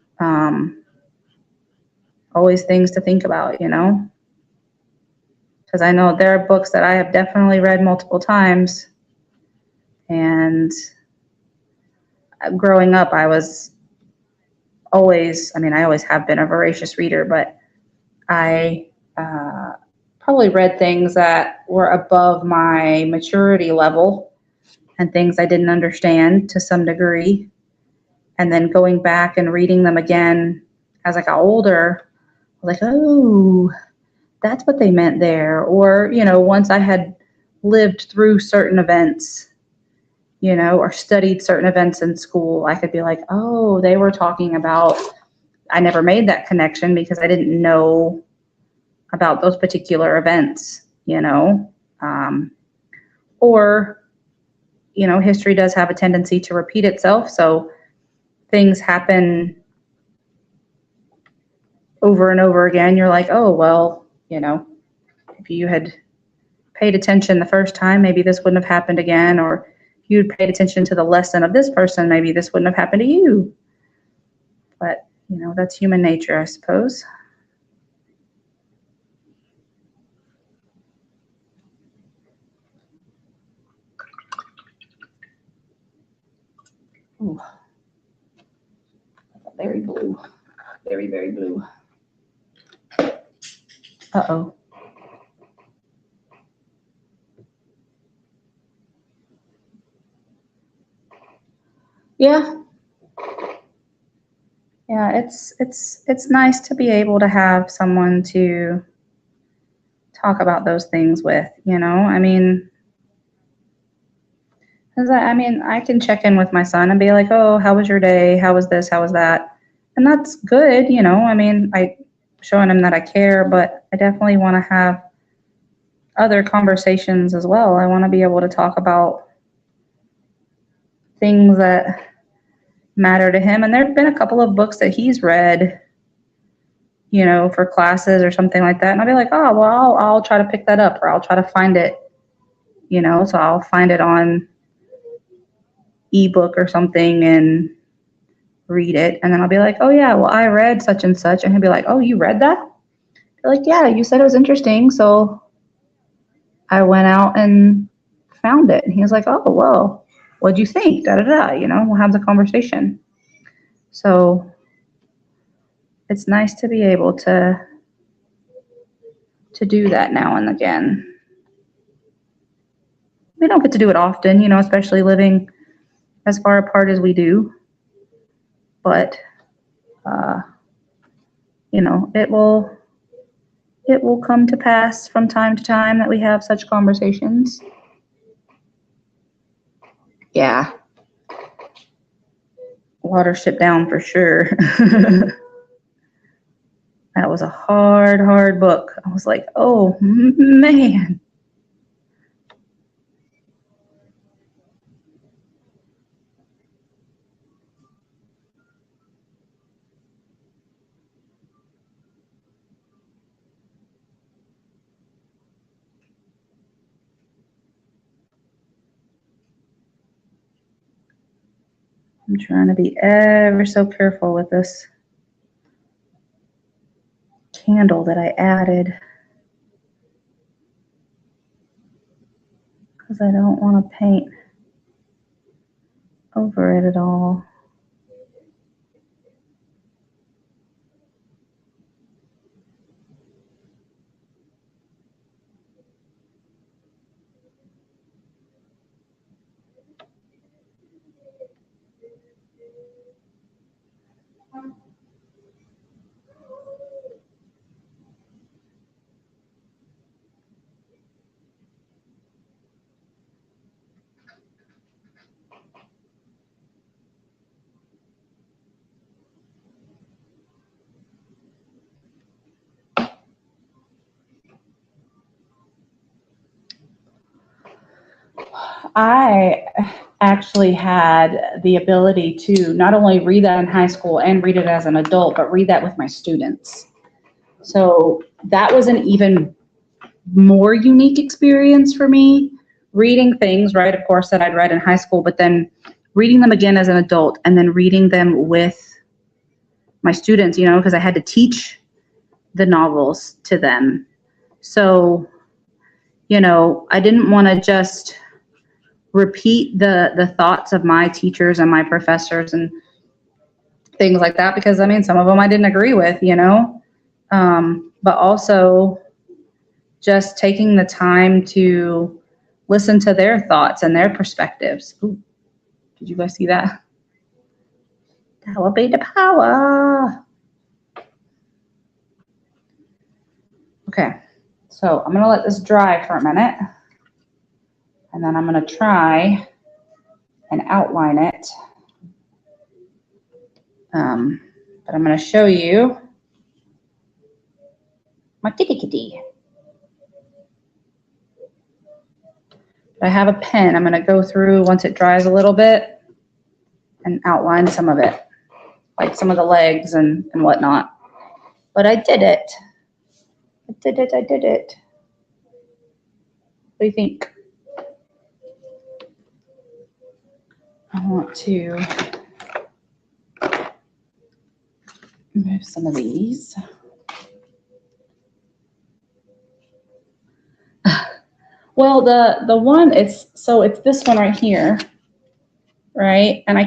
Always things to think about, because I know there are books that I have definitely read multiple times. And growing up, I always have been a voracious reader, but I probably read things that were above my maturity level and things I didn't understand to some degree. And then going back and reading them again as I got older, I was like, oh, that's what they meant there. Or, once I had lived through certain events, or studied certain events in school, I could be like, oh, they were talking about, I never made that connection because I didn't know about those particular events, or, history does have a tendency to repeat itself. So things happen over and over again. You're like, oh, well, if you had paid attention the first time, maybe this wouldn't have happened again. Or if you'd paid attention to the lesson of this person, maybe this wouldn't have happened to you. But, that's human nature, I suppose. Ooh. Very blue. Very, very blue. Uh-oh. Yeah. Yeah, it's nice to be able to have someone to talk about those things with, because I can check in with my son and be like, oh, how was your day? How was this? How was that? And that's good, I showing him that I care, but I definitely want to have other conversations as well. I want to be able to talk about things that matter to him. And there have been a couple of books that he's read, for classes or something like that. And I'll be like, oh, well, I'll try to pick that up, or I'll try to find it, so I'll find it on ebook or something and read it. And then I'll be like, oh yeah, well, I read such and such. And he'll be like, oh, you read that? You're like, yeah, you said it was interesting. So I went out and found it. And he was like, oh, well, what'd you think? Da, da, da, we'll have the conversation. So it's nice to be able to do that now and again. We don't get to do it often, especially living as far apart as we do. But, it will come to pass from time to time that we have such conversations. Yeah. Watership Down for sure. That was a hard book. I was like, oh, man. I'm trying to be ever so careful with this candle that I added, because I don't want to paint over it at all. I actually had the ability to not only read that in high school and read it as an adult, but read that with my students. So that was an even more unique experience for me, reading things, right, of course, that I'd read in high school, but then reading them again as an adult and then reading them with my students, you know, because I had to teach the novels to them. So, you know, I didn't want to just repeat the thoughts of my teachers and my professors and things like that, because I mean, some of them I didn't agree with, you know, but also just taking the time to listen to their thoughts and their perspectives. Ooh, did you guys see that? Elevate the power. Okay, so I'm gonna let this dry for a minute, and then I'm gonna try and outline it. But I'm gonna show you my kitty. I have a pen. I'm gonna go through once it dries a little bit and outline some of it, like some of the legs and whatnot. But I did it. I did it. What do you think? I want to remove some of these. Well, the one, it's this one right here, right? And I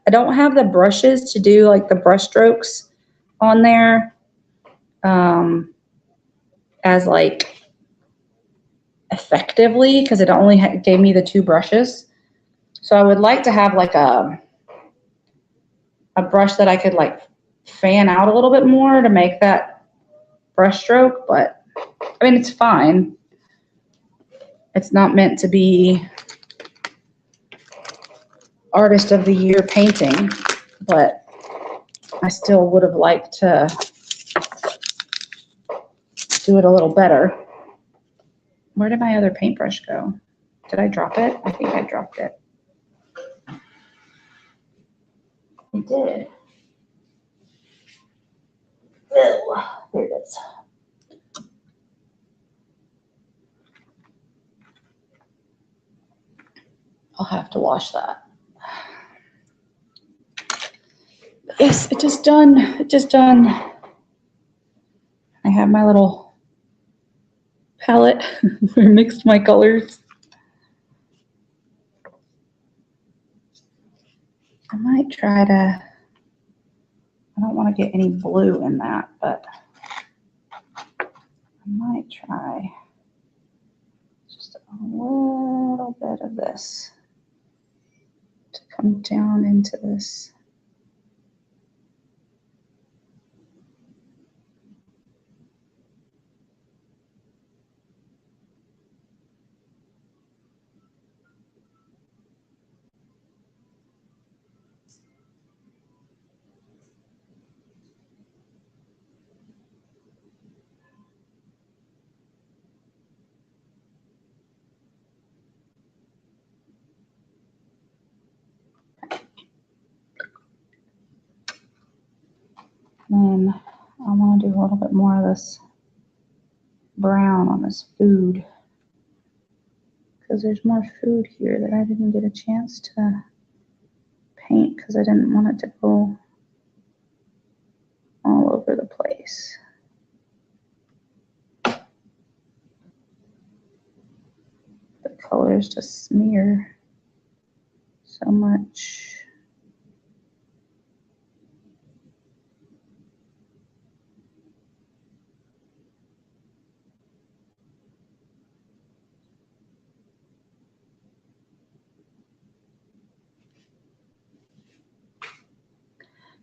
don't have the brushes to do like the brush strokes on there as like effectively, because it only gave me the 2 brushes. So I would like to have like a brush that I could like fan out a little bit more to make that brush stroke, but I mean, it's fine. It's not meant to be Artist of the Year painting, but I still would have liked to do it a little better. Where did my other paintbrush go? Did I drop it? I think I dropped it. I did. Oh, there it is. I'll have to wash that. Yes, it just done. I have my little palette where I mixed my colors. I might try to, I don't want to get any blue in that, but I might try just a little bit of this to come down into this. Then I want to do a little bit more of this brown on this food, because there's more food here that I didn't get a chance to paint because I didn't want it to go all over the place. The colors just smear so much.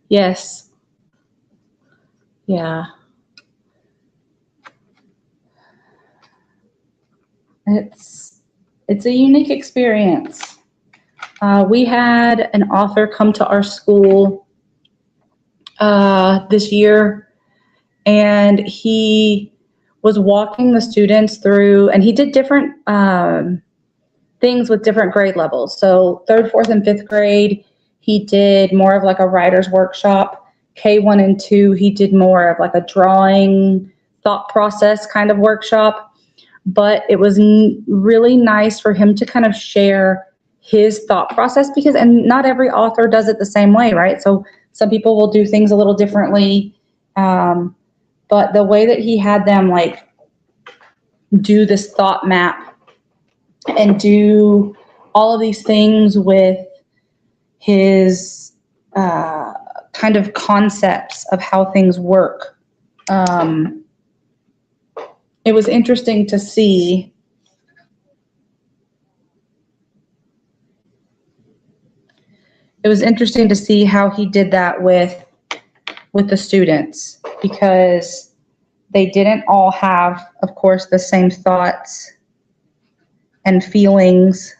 Yes. Yeah. It's a unique experience. We had an author come to our school this year, and he was walking the students through, and he did different things with different grade levels. So 3rd, 4th, and 5th grade, he did more of like a writer's workshop. K1 and 2, he did more of like a drawing thought process kind of workshop. But it was really nice for him to kind of share his thought process, because, and not every author does it the same way, right? So Some people will do things a little differently. But the way that he had them like do this thought map and do all of these things with his kind of concepts of how things work. It was interesting to see. It was interesting to see how he did that with the students, because they didn't all have, of course, the same thoughts and feelings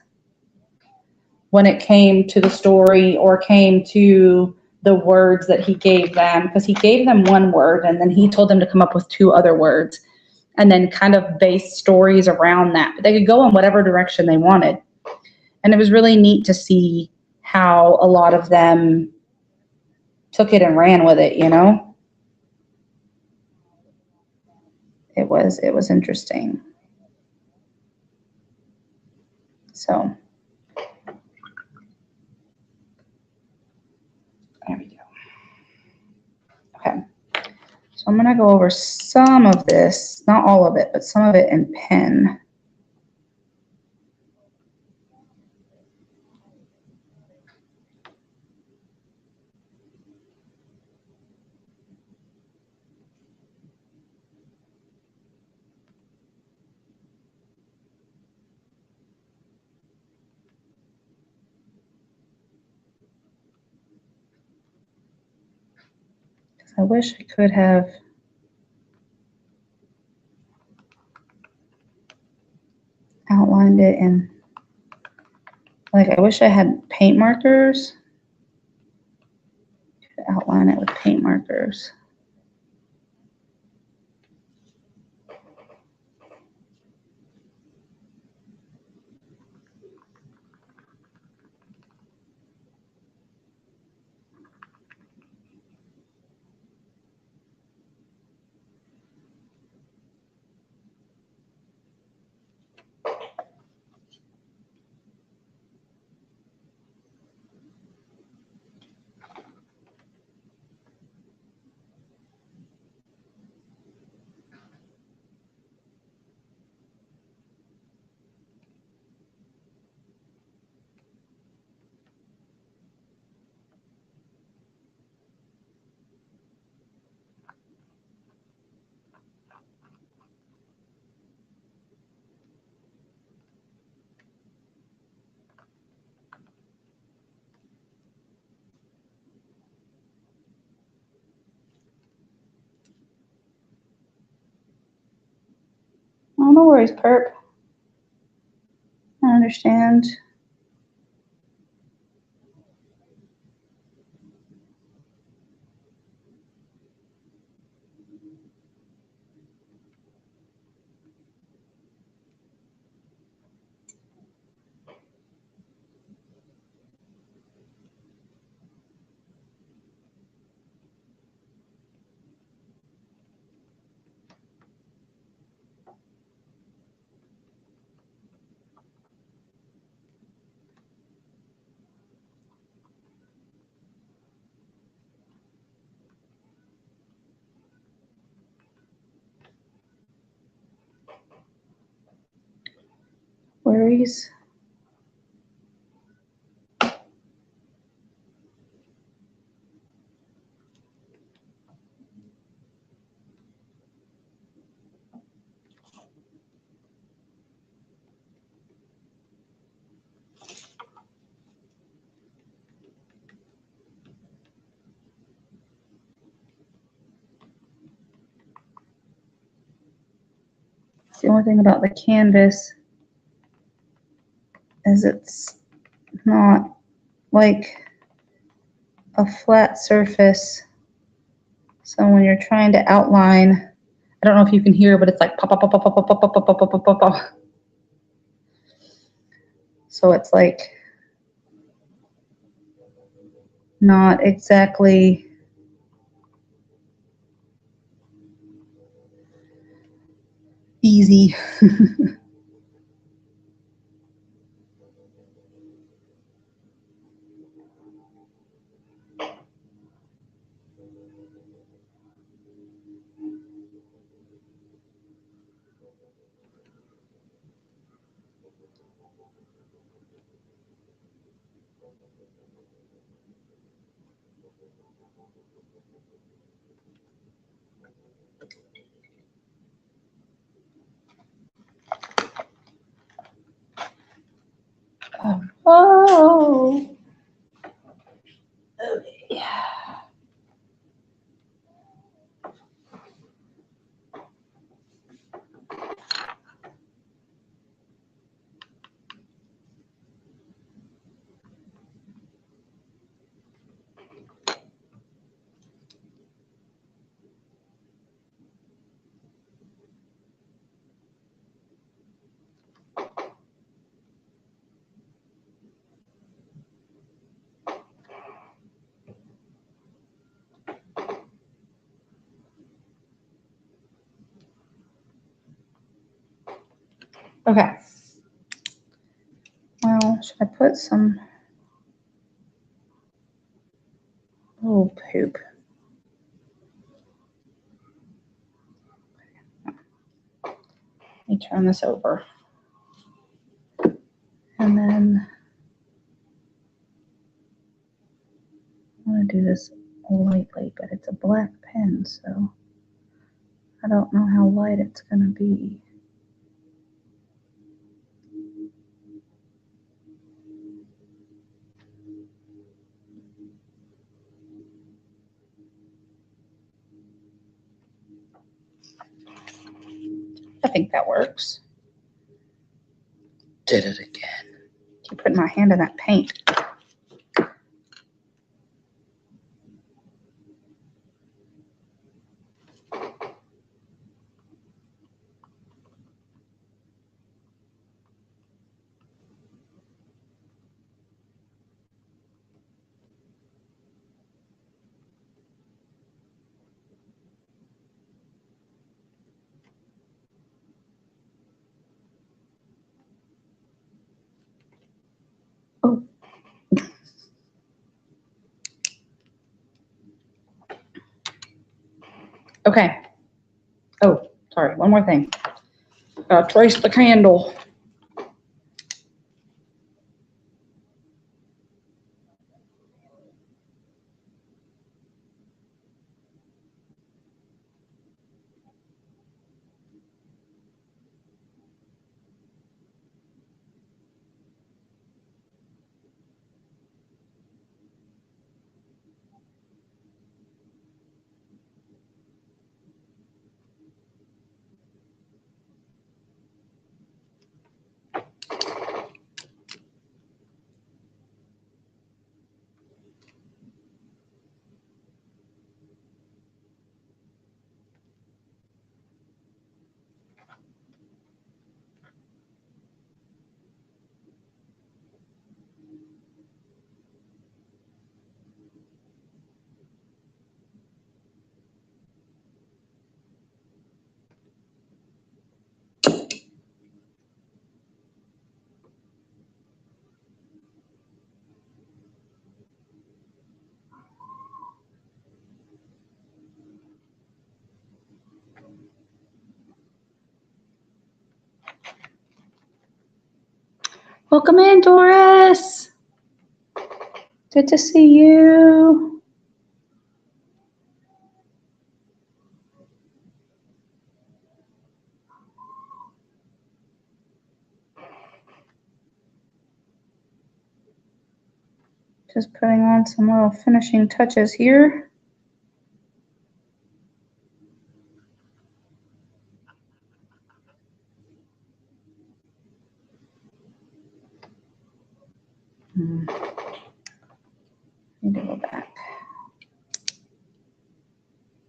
when it came to the story or came to the words that he gave them, because he gave them one word and then he told them to come up with two other words and then kind of base stories around that. But they could go in whatever direction they wanted. And it was really neat to see how a lot of them took it and ran with it, you know? It was interesting. So there we go. Okay. So I'm going to go over some of this, not all of it, but some of it in pen. I wish I could have outlined it in, like, I wish I had paint markers. Outline it with paint markers. Oh, no worries, Perp. I understand. Worries. The only thing about the canvas is it's not like a flat surface. So when you're trying to outline, I don't know if you can hear, but it's like pop, pop, pop, pop, pop, pop, pop, pop, pop, pop, pop, pop. So it's like not exactly easy. Oh. Okay. Okay. Well, should I put some? Oh, poop. Let me turn this over. And then I want to do this lightly, but it's a black pen, so I don't know how light it's going to be. I think that works. Did it again. Keep putting my hand in that paint. Oh. Okay. Oh, sorry. One more thing. Trace the candle. Welcome in, Doris. Good to see you. Just putting on some little finishing touches here. Need to go back.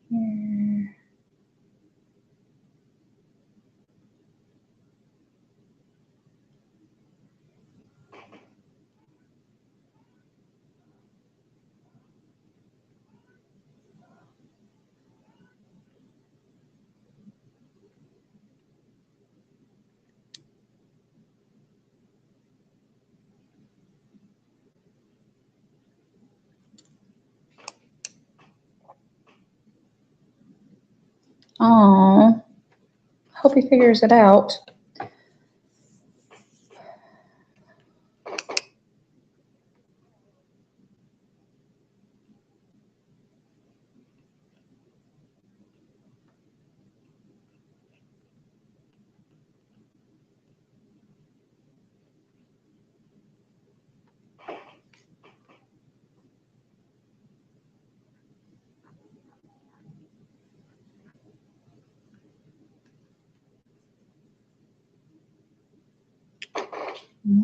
Here. Oh, hope he figures it out.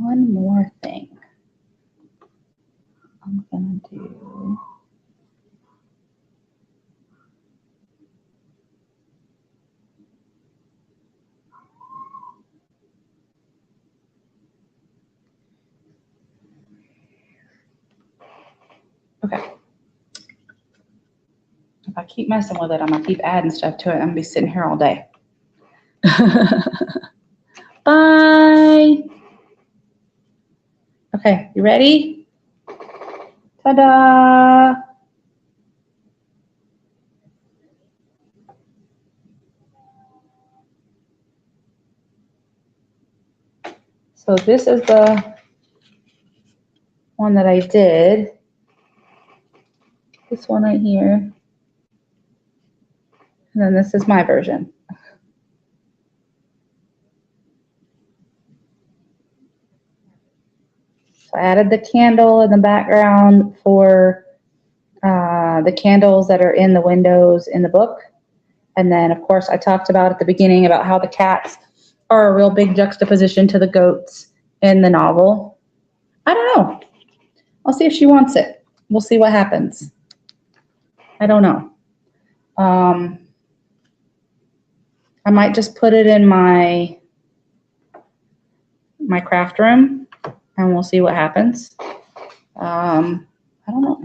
one more thing I'm gonna do. Okay. If I keep messing with it, I'm gonna keep adding stuff to it. I'm gonna be sitting here all day. Bye. Okay, you ready? Ta-da! So this is the one that I did. This one right here. And then this is my version. So I added the candle in the background for the candles that are in the windows in the book. And then, of course, I talked about at the beginning about how the cats are a real big juxtaposition to the goats in the novel. I don't know. I'll see if she wants it. We'll see what happens. I don't know. I might just put it in my craft room and we'll see what happens. I don't know.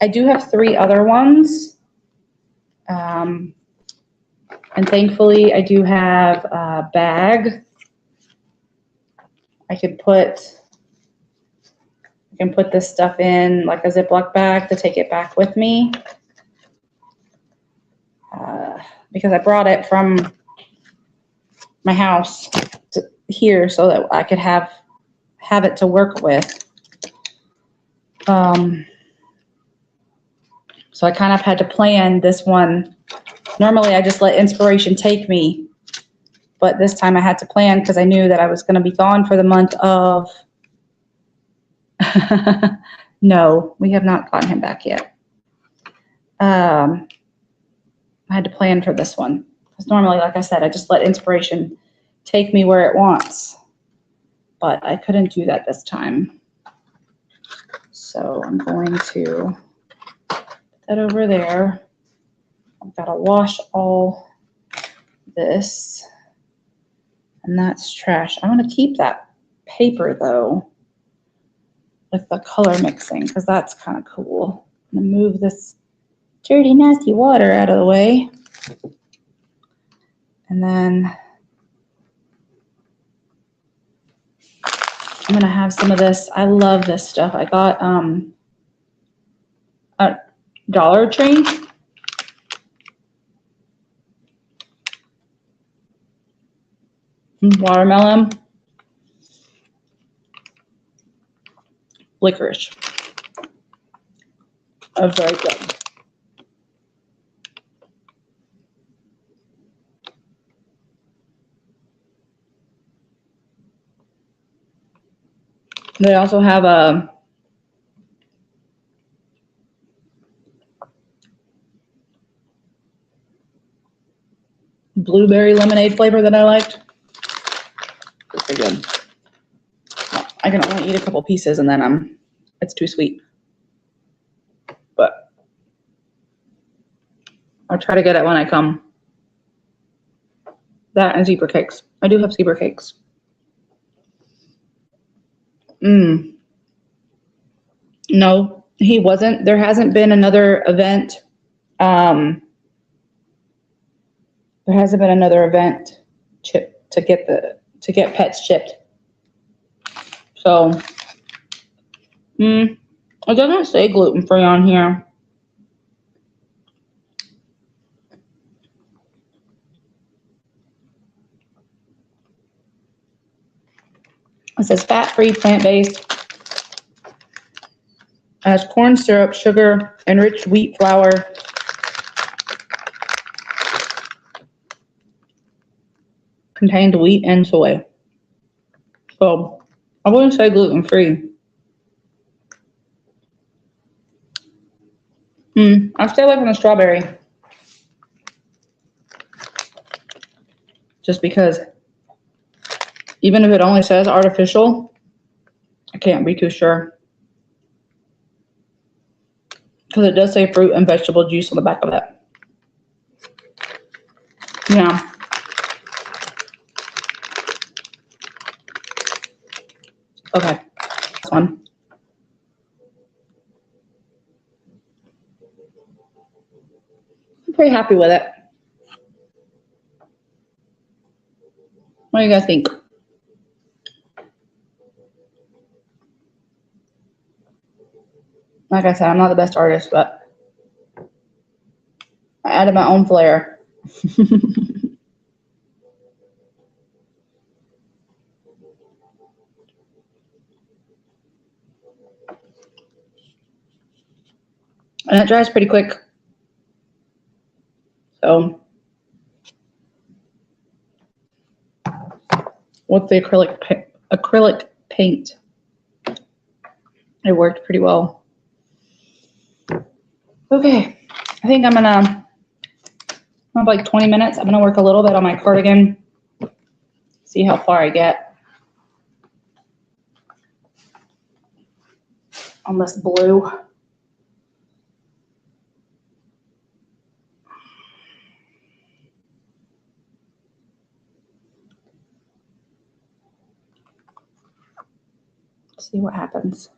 I do have 3 other ones. And thankfully I do have a bag. I can put this stuff in like a Ziploc bag to take it back with me. Because I brought it from my house to here so that I could have it to work with. So I kind of had to plan this one. Normally I just let inspiration take me, but this time I had to plan because I knew that I was going to be gone for the month of, no, we have not gotten him back yet. I had to plan for this one because normally, like I said, I just let inspiration take me where it wants, but I couldn't do that this time. So I'm going to put that over there. I've got to wash all this, and that's trash. I'm going to keep that paper though with the color mixing because that's kind of cool. I'm going to move this dirty, nasty water out of the way. And then I'm going to have some of this. I love this stuff. I got a Dollar Tree. Watermelon. Licorice. That's very good. They also have a blueberry lemonade flavor that I liked. It's pretty good. I can only eat a couple pieces and then it's too sweet. But I'll try to get it when I come. That and zebra cakes. I do have zebra cakes. No, he wasn't. There hasn't been another event. There hasn't been another event to get pets chipped. So, it doesn't say gluten-free on here. It says fat-free, plant-based. Has corn syrup, sugar, enriched wheat flour. Contained wheat and soy. So I wouldn't say gluten-free. I stay away from the strawberry. Just because even if it only says artificial, can't be too sure. Because it does say fruit and vegetable juice on the back of it. Yeah. Okay. This one. I'm pretty happy with it. What do you guys think? Like I said, I'm not the best artist, but I added my own flair. And it dries pretty quick. So, with the acrylic paint, it worked pretty well. Okay, I think I'm gonna have like 20 minutes. I'm gonna work a little bit on my cardigan, see how far I get on this blue. See what happens.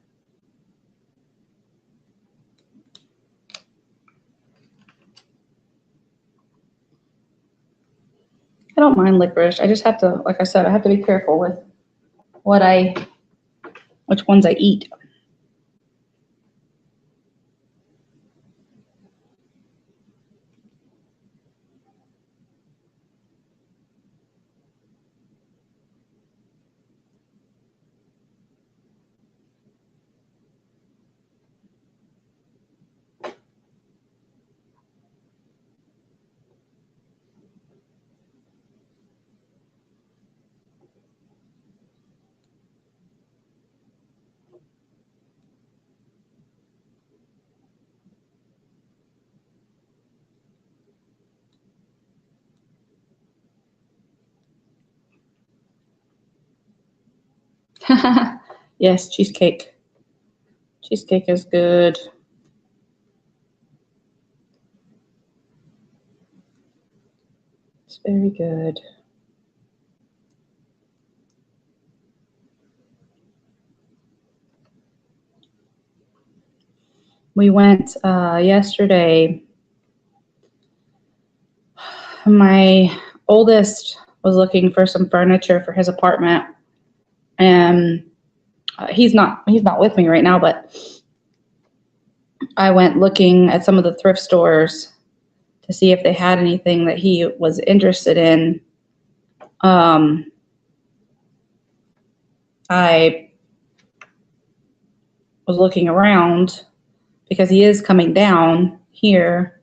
I don't mind licorice. I just have to, like I said, I have to be careful with which ones I eat. Yes, cheesecake. Cheesecake is good. It's very good. We went yesterday. My oldest was looking for some furniture for his apartment, and he's not with me right now, but I went looking at some of the thrift stores to see if they had anything that he was interested in. I was looking around because he is coming down here.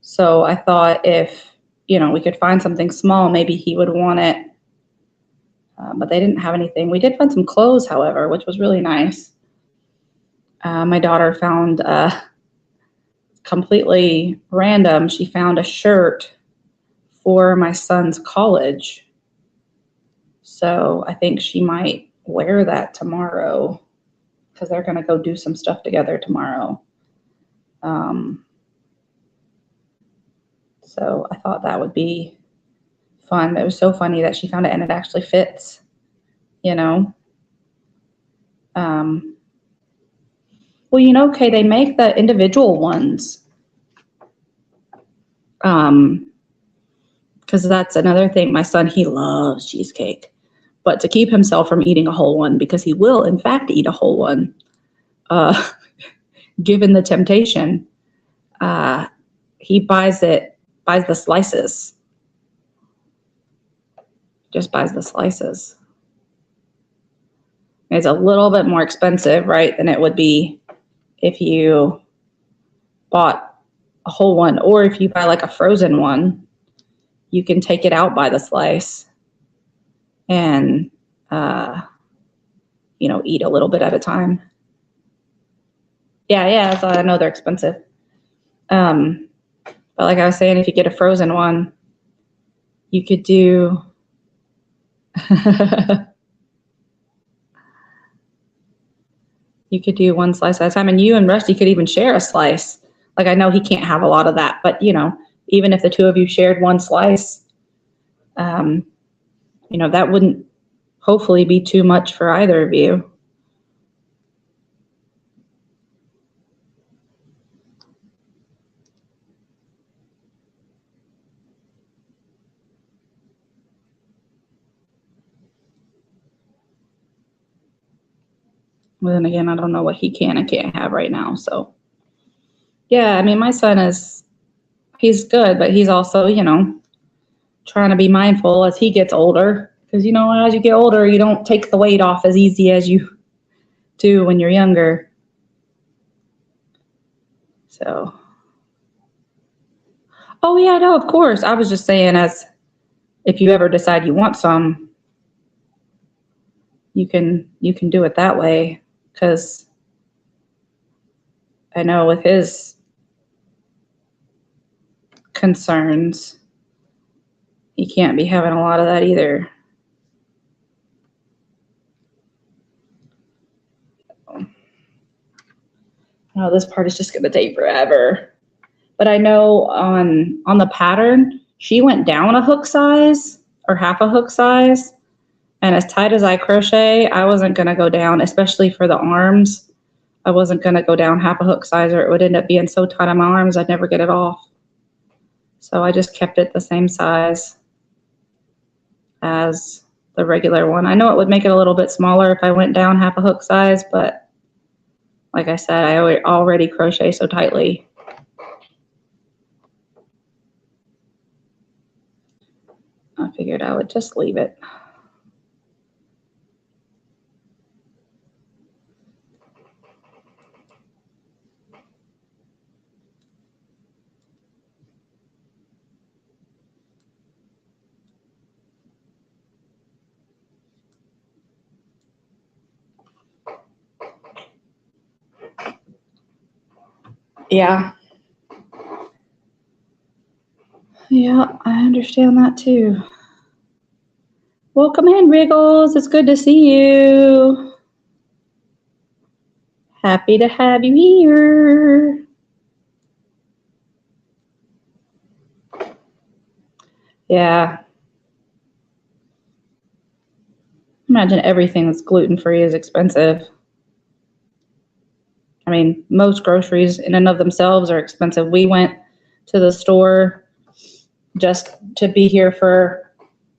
So I thought if, we could find something small, maybe he would want it. But they didn't have anything. We did find some clothes, however, which was really nice. My daughter found completely random. She found a shirt for my son's college. So I think she might wear that tomorrow because they're going to go do some stuff together tomorrow. So I thought that would be fun. It was so funny that she found it and it actually fits, Well, Kay, they make the individual ones. Because that's another thing. My son, he loves cheesecake. But to keep himself from eating a whole one, because he will, in fact, eat a whole one, given the temptation, he buys the slices. Just buys the slices. It's a little bit more expensive, right, than it would be if you bought a whole one, or if you buy like a frozen one, you can take it out by the slice and, eat a little bit at a time. Yeah, so I know they're expensive. But like I was saying, if you get a frozen one, you could do You could do one slice at a time, and you and Rusty could even share a slice. Like, I know he can't have a lot of that, but even if the two of you shared one slice, that wouldn't hopefully be too much for either of you. But then again, I don't know what he can and can't have right now. So, yeah, I mean, my son he's good, but he's also, trying to be mindful as he gets older. Because, as you get older, you don't take the weight off as easy as you do when you're younger. So, oh, yeah, no, of course. I was just saying, as if you ever decide you want some, you can do it that way. Because I know with his concerns, he can't be having a lot of that either. Oh, this part is just going to take forever. But I know on the pattern, she went down a hook size or half a hook size. And as tight as I crochet, I wasn't going to go down, especially for the arms. I wasn't going to go down half a hook size, or it would end up being so tight on my arms I'd never get it off. So I just kept it the same size as the regular one. I know it would make it a little bit smaller if I went down half a hook size, but like I said, I already crochet so tightly. I figured I would just leave it. Yeah. Yeah, I understand that too. Welcome in, Wriggles. It's good to see you. Happy to have you here. Yeah. Imagine everything that's gluten-free is expensive. I mean, most groceries in and of themselves are expensive. We went to the store just to be here for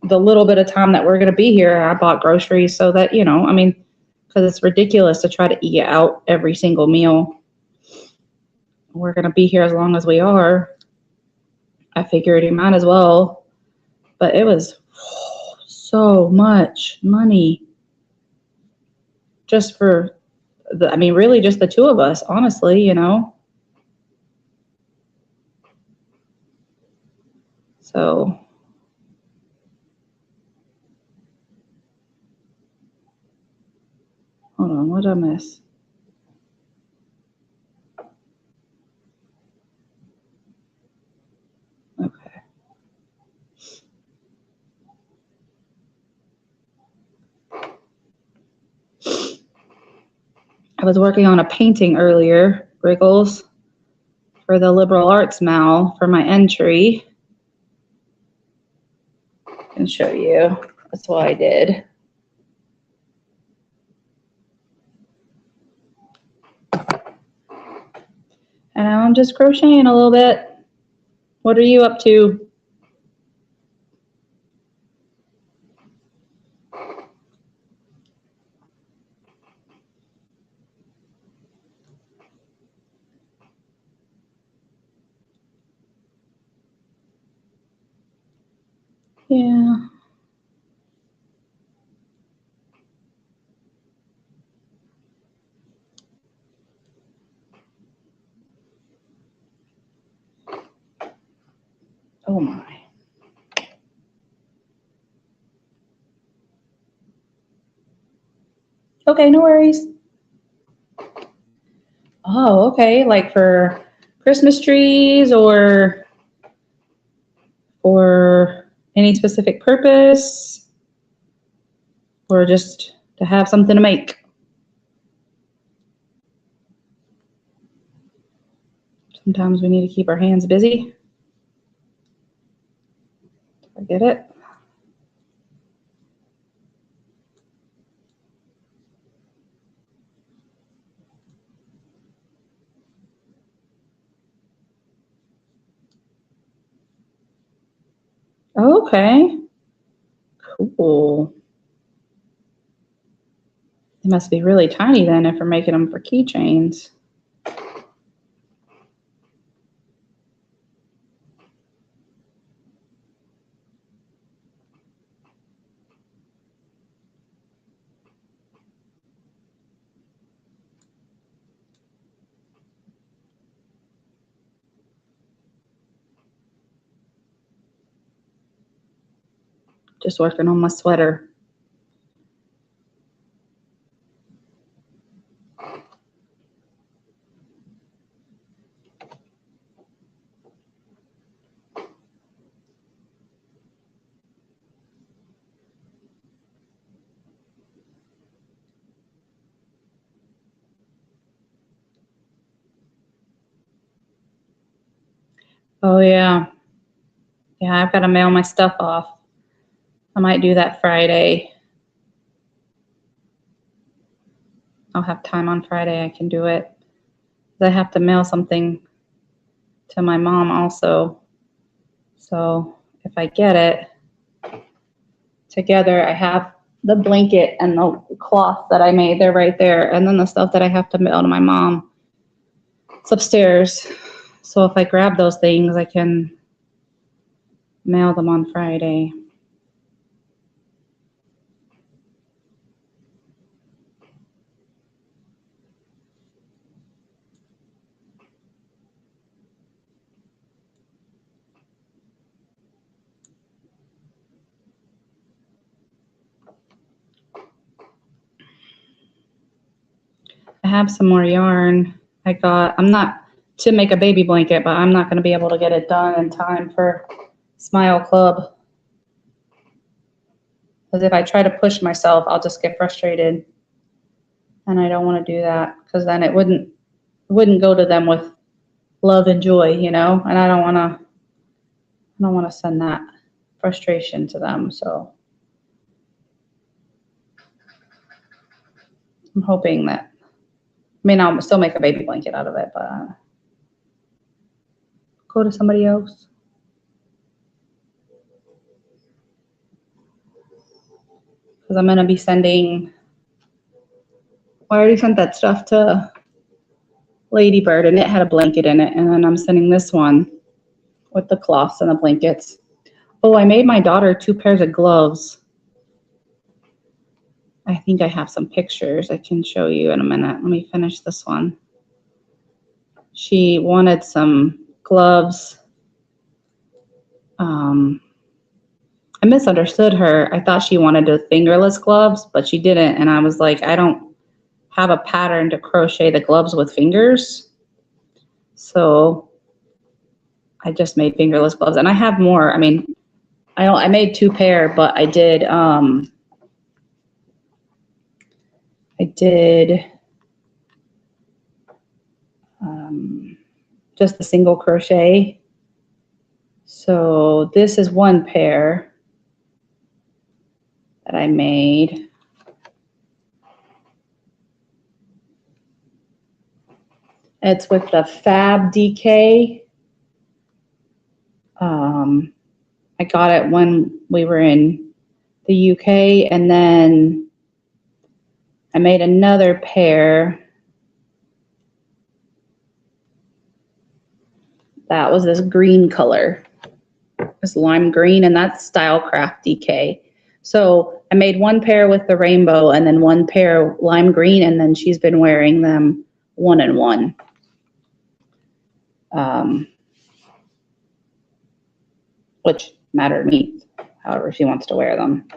the little bit of time that we're going to be here. I bought groceries so that, because it's ridiculous to try to eat out every single meal. We're going to be here as long as we are. I figured you might as well. But it was so much money just for really just the two of us, honestly, So hold on, what did I miss? Okay. I was working on a painting earlier, Wriggles, for the liberal arts mal for my entry. I can show you. That's what I did. And now I'm just crocheting a little bit. What are you up to? Yeah. Oh my. Okay, no worries. Oh, okay. Like for Christmas trees or for any specific purpose, or just to have something to make? Sometimes we need to keep our hands busy. I get it. Okay. Cool. They must be really tiny then if we're making them for keychains. Just working on my sweater. Oh yeah. Yeah, I've got to mail my stuff off. I might do that Friday. I'll have time on Friday. I can do it. I have to mail something to my mom also. So if I get it together, I have the blanket and the cloth that I made. They're right there. And then the stuff that I have to mail to my mom. It's upstairs. So if I grab those things, I can mail them on Friday. I have some more yarn. I'm not to make a baby blanket, but I'm not going to be able to get it done in time for Smile Club. Because if I try to push myself, I'll just get frustrated. And I don't want to do that because then it wouldn't go to them with love and joy, you know, and I don't want to send that frustration to them. So I'm hoping that, I'll still make a baby blanket out of it, but go to somebody else. Because I'm going to be sending, I already sent that stuff to Ladybird and it had a blanket in it. And then I'm sending this one with the cloths and the blankets. Oh, I made my daughter 2 pairs of gloves. I think I have some pictures I can show you in a minute. Let me finish this one. She wanted some gloves. I misunderstood her. I thought she wanted the fingerless gloves, but she didn't. And I was like, I don't have a pattern to crochet the gloves with fingers. So I just made fingerless gloves. And I have more. I made 2 pair, but I did just a single crochet. So this is 1 pair that I made. It's with the Fab DK. I got it when we were in the UK, and then I made another pair. That was this green color, this lime green, and that's Stylecraft DK. So I made 1 pair with the rainbow and then 1 pair lime green, and then she's been wearing them 1 and 1. Which matter to me, however she wants to wear them.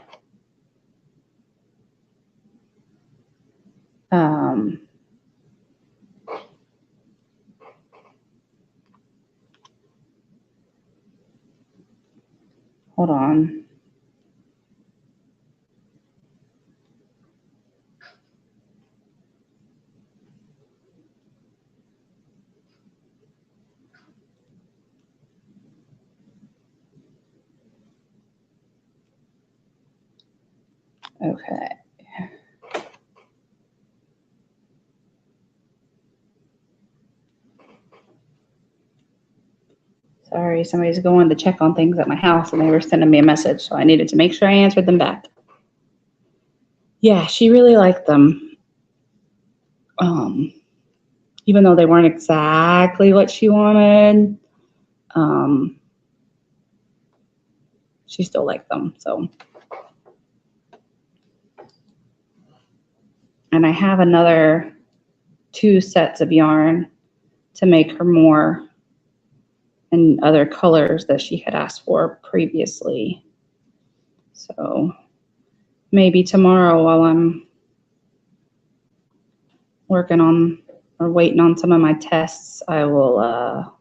Hold on. Okay. Sorry, somebody's going to check on things at my house and they were sending me a message, so I needed to make sure I answered them back. Yeah, she really liked them. Even though they weren't exactly what she wanted, she still liked them, so. And I have another 2 sets of yarn to make her more in other colors that she had asked for previously. So maybe tomorrow while I'm working on or waiting on some of my tests, I will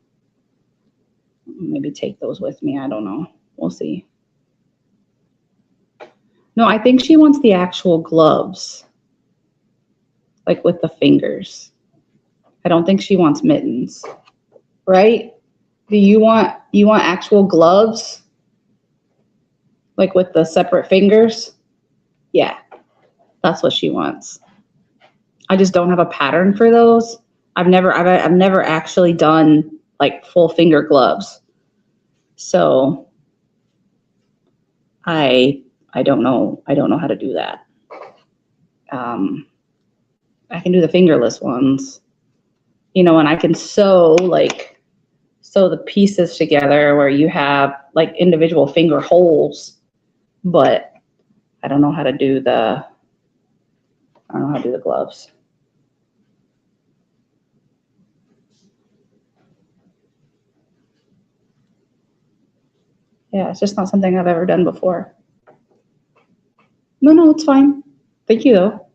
maybe take those with me. I don't know. We'll see. No, I think she wants the actual gloves, like with the fingers. I don't think she wants mittens, right? Do you want actual gloves? Like with the separate fingers? Yeah, that's what she wants. I just don't have a pattern for those. I've never actually done like full finger gloves. So I don't know how to do that. I can do the fingerless ones, you know, and I can sew the pieces together where you have like individual finger holes, but I don't know how to do the gloves. Yeah, it's just not something I've ever done before. No, it's fine. Thank you though.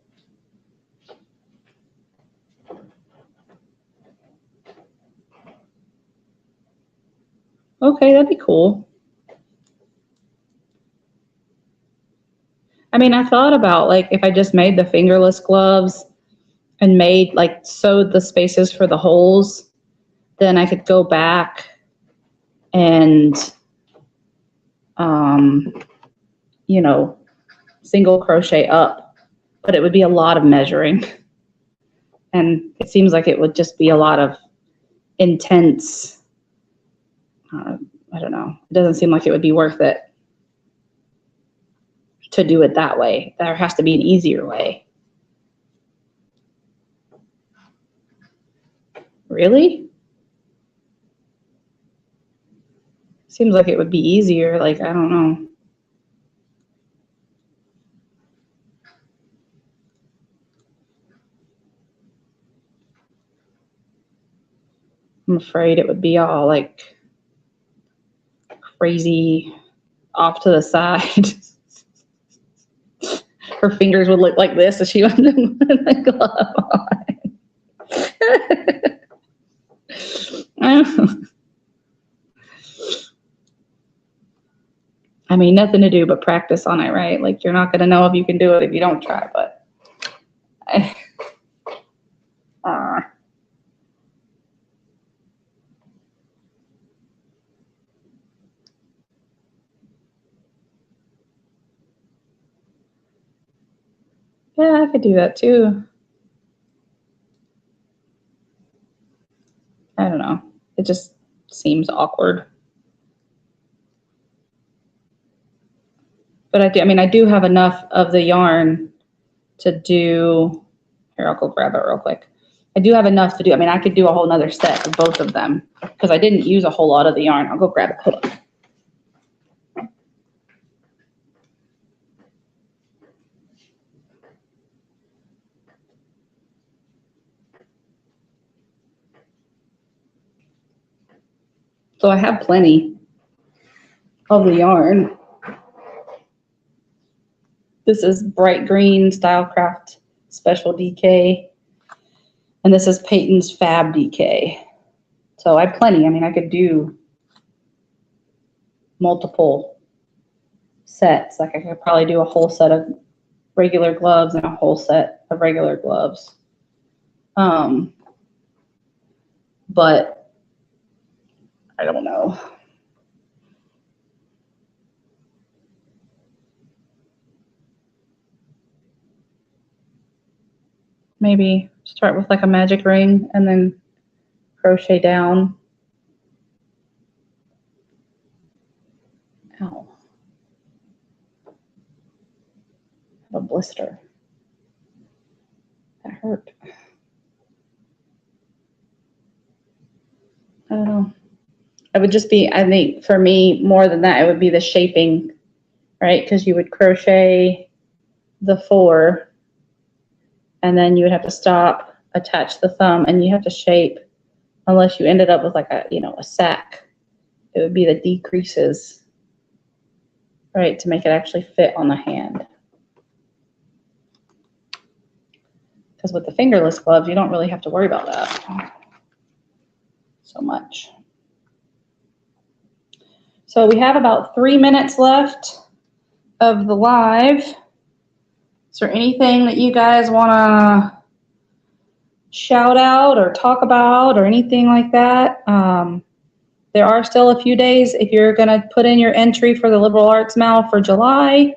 Okay, that'd be cool. I mean, I thought about like if I just made the fingerless gloves and made like sewed the spaces for the holes, then I could go back and you know, single crochet up, but it would be a lot of measuring. And it seems like it would just be a lot of intense, I don't know. It doesn't seem like it would be worth it to do it that way. There has to be an easier way. Really? Seems like it would be easier. Like, I don't know. I'm afraid it would be all like crazy off to the side. Her fingers would look like this if she went to put the glove on. I mean, nothing to do but practice on it, right? Like, you're not going to know if you can do it if you don't try, but yeah, I could do that too. I don't know. It just seems awkward. But I do have enough of the yarn to do, here, I'll go grab it real quick. I do have enough to do, I could do a whole nother set of both of them because I didn't use a whole lot of the yarn. I'll go grab it. Hold on. So I have plenty of the yarn. This is Bright Green Stylecraft Special DK. And this is Peyton's Fab DK. So I have plenty. I could do multiple sets. Like I could probably do a whole set of regular gloves and a whole set of regular gloves. But I don't know. maybe start with like a magic ring and then crochet down. Ow. I have a blister. That hurt. I don't know. It would just be, I think for me, more than that, it would be the shaping, right? Because you would crochet the 4 and then you would have to stop, attach the thumb, and you have to shape, unless you ended up with like a, you know, a sack. It would be the decreases, right, to make it actually fit on the hand. Because with the fingerless gloves, you don't really have to worry about that so much. So we have about 3 minutes left of the live. Is there anything that you guys want to shout out or talk about or anything like that? There are still a few days. If you're going to put in your entry for the liberal arts MAL for July,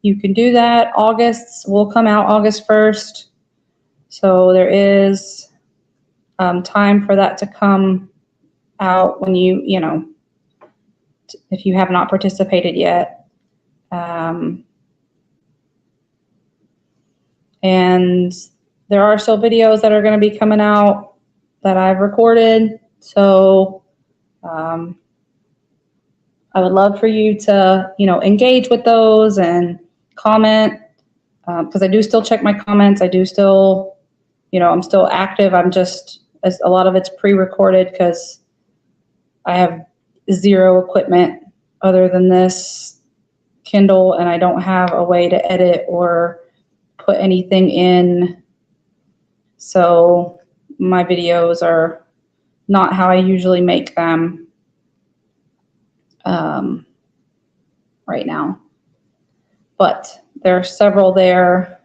you can do that. August will come out August 1st. So there is time for that to come out when you know, if you have not participated yet. And there are still videos that are going to be coming out that I've recorded. So I would love for you to, you know, engage with those and comment, because I do still check my comments. I do still, you know, I'm still active. I'm just, a lot of it's pre-recorded because I have 0 equipment other than this Kindle, and I don't have a way to edit or put anything in. So my videos are not how I usually make them right now. But there are several there,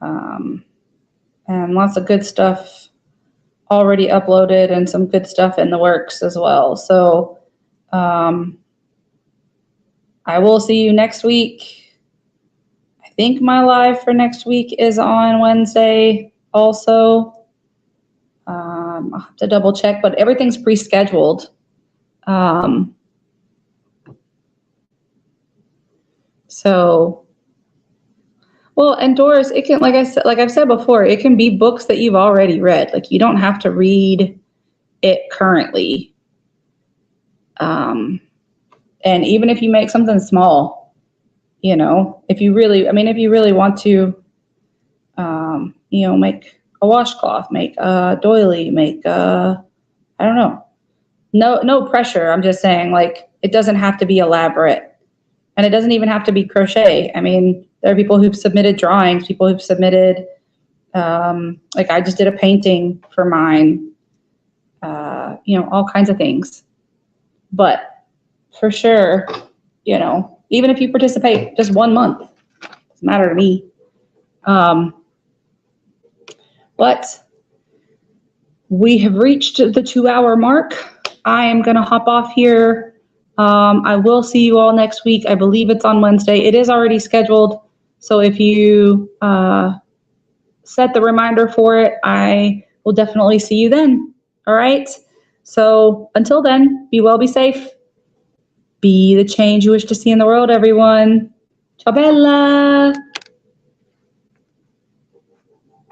and lots of good stuff already uploaded and some good stuff in the works as well. So I will see you next week. I think my live for next week is on Wednesday also. I'll have to double check, but everything's pre-scheduled. So, well, and Doris, it can, like I've said before, it can be books that you've already read. Like, you don't have to read it currently. And even if you make something small, you know, if you really want to, you know, make a washcloth, make a doily, make a, I don't know. No pressure. I'm just saying, like, it doesn't have to be elaborate. And it doesn't even have to be crochet. I mean, there are people who've submitted drawings, people who've submitted, like I just did a painting for mine, you know, all kinds of things. But for sure, you know, even if you participate just 1 month, doesn't matter to me. But we have reached the 2-hour mark. I am going to hop off here. I will see you all next week. I believe it's on Wednesday. It is already scheduled. So if you set the reminder for it, I will definitely see you then. All right. So until then, be well, be safe. Be the change you wish to see in the world, everyone. Ciao bella.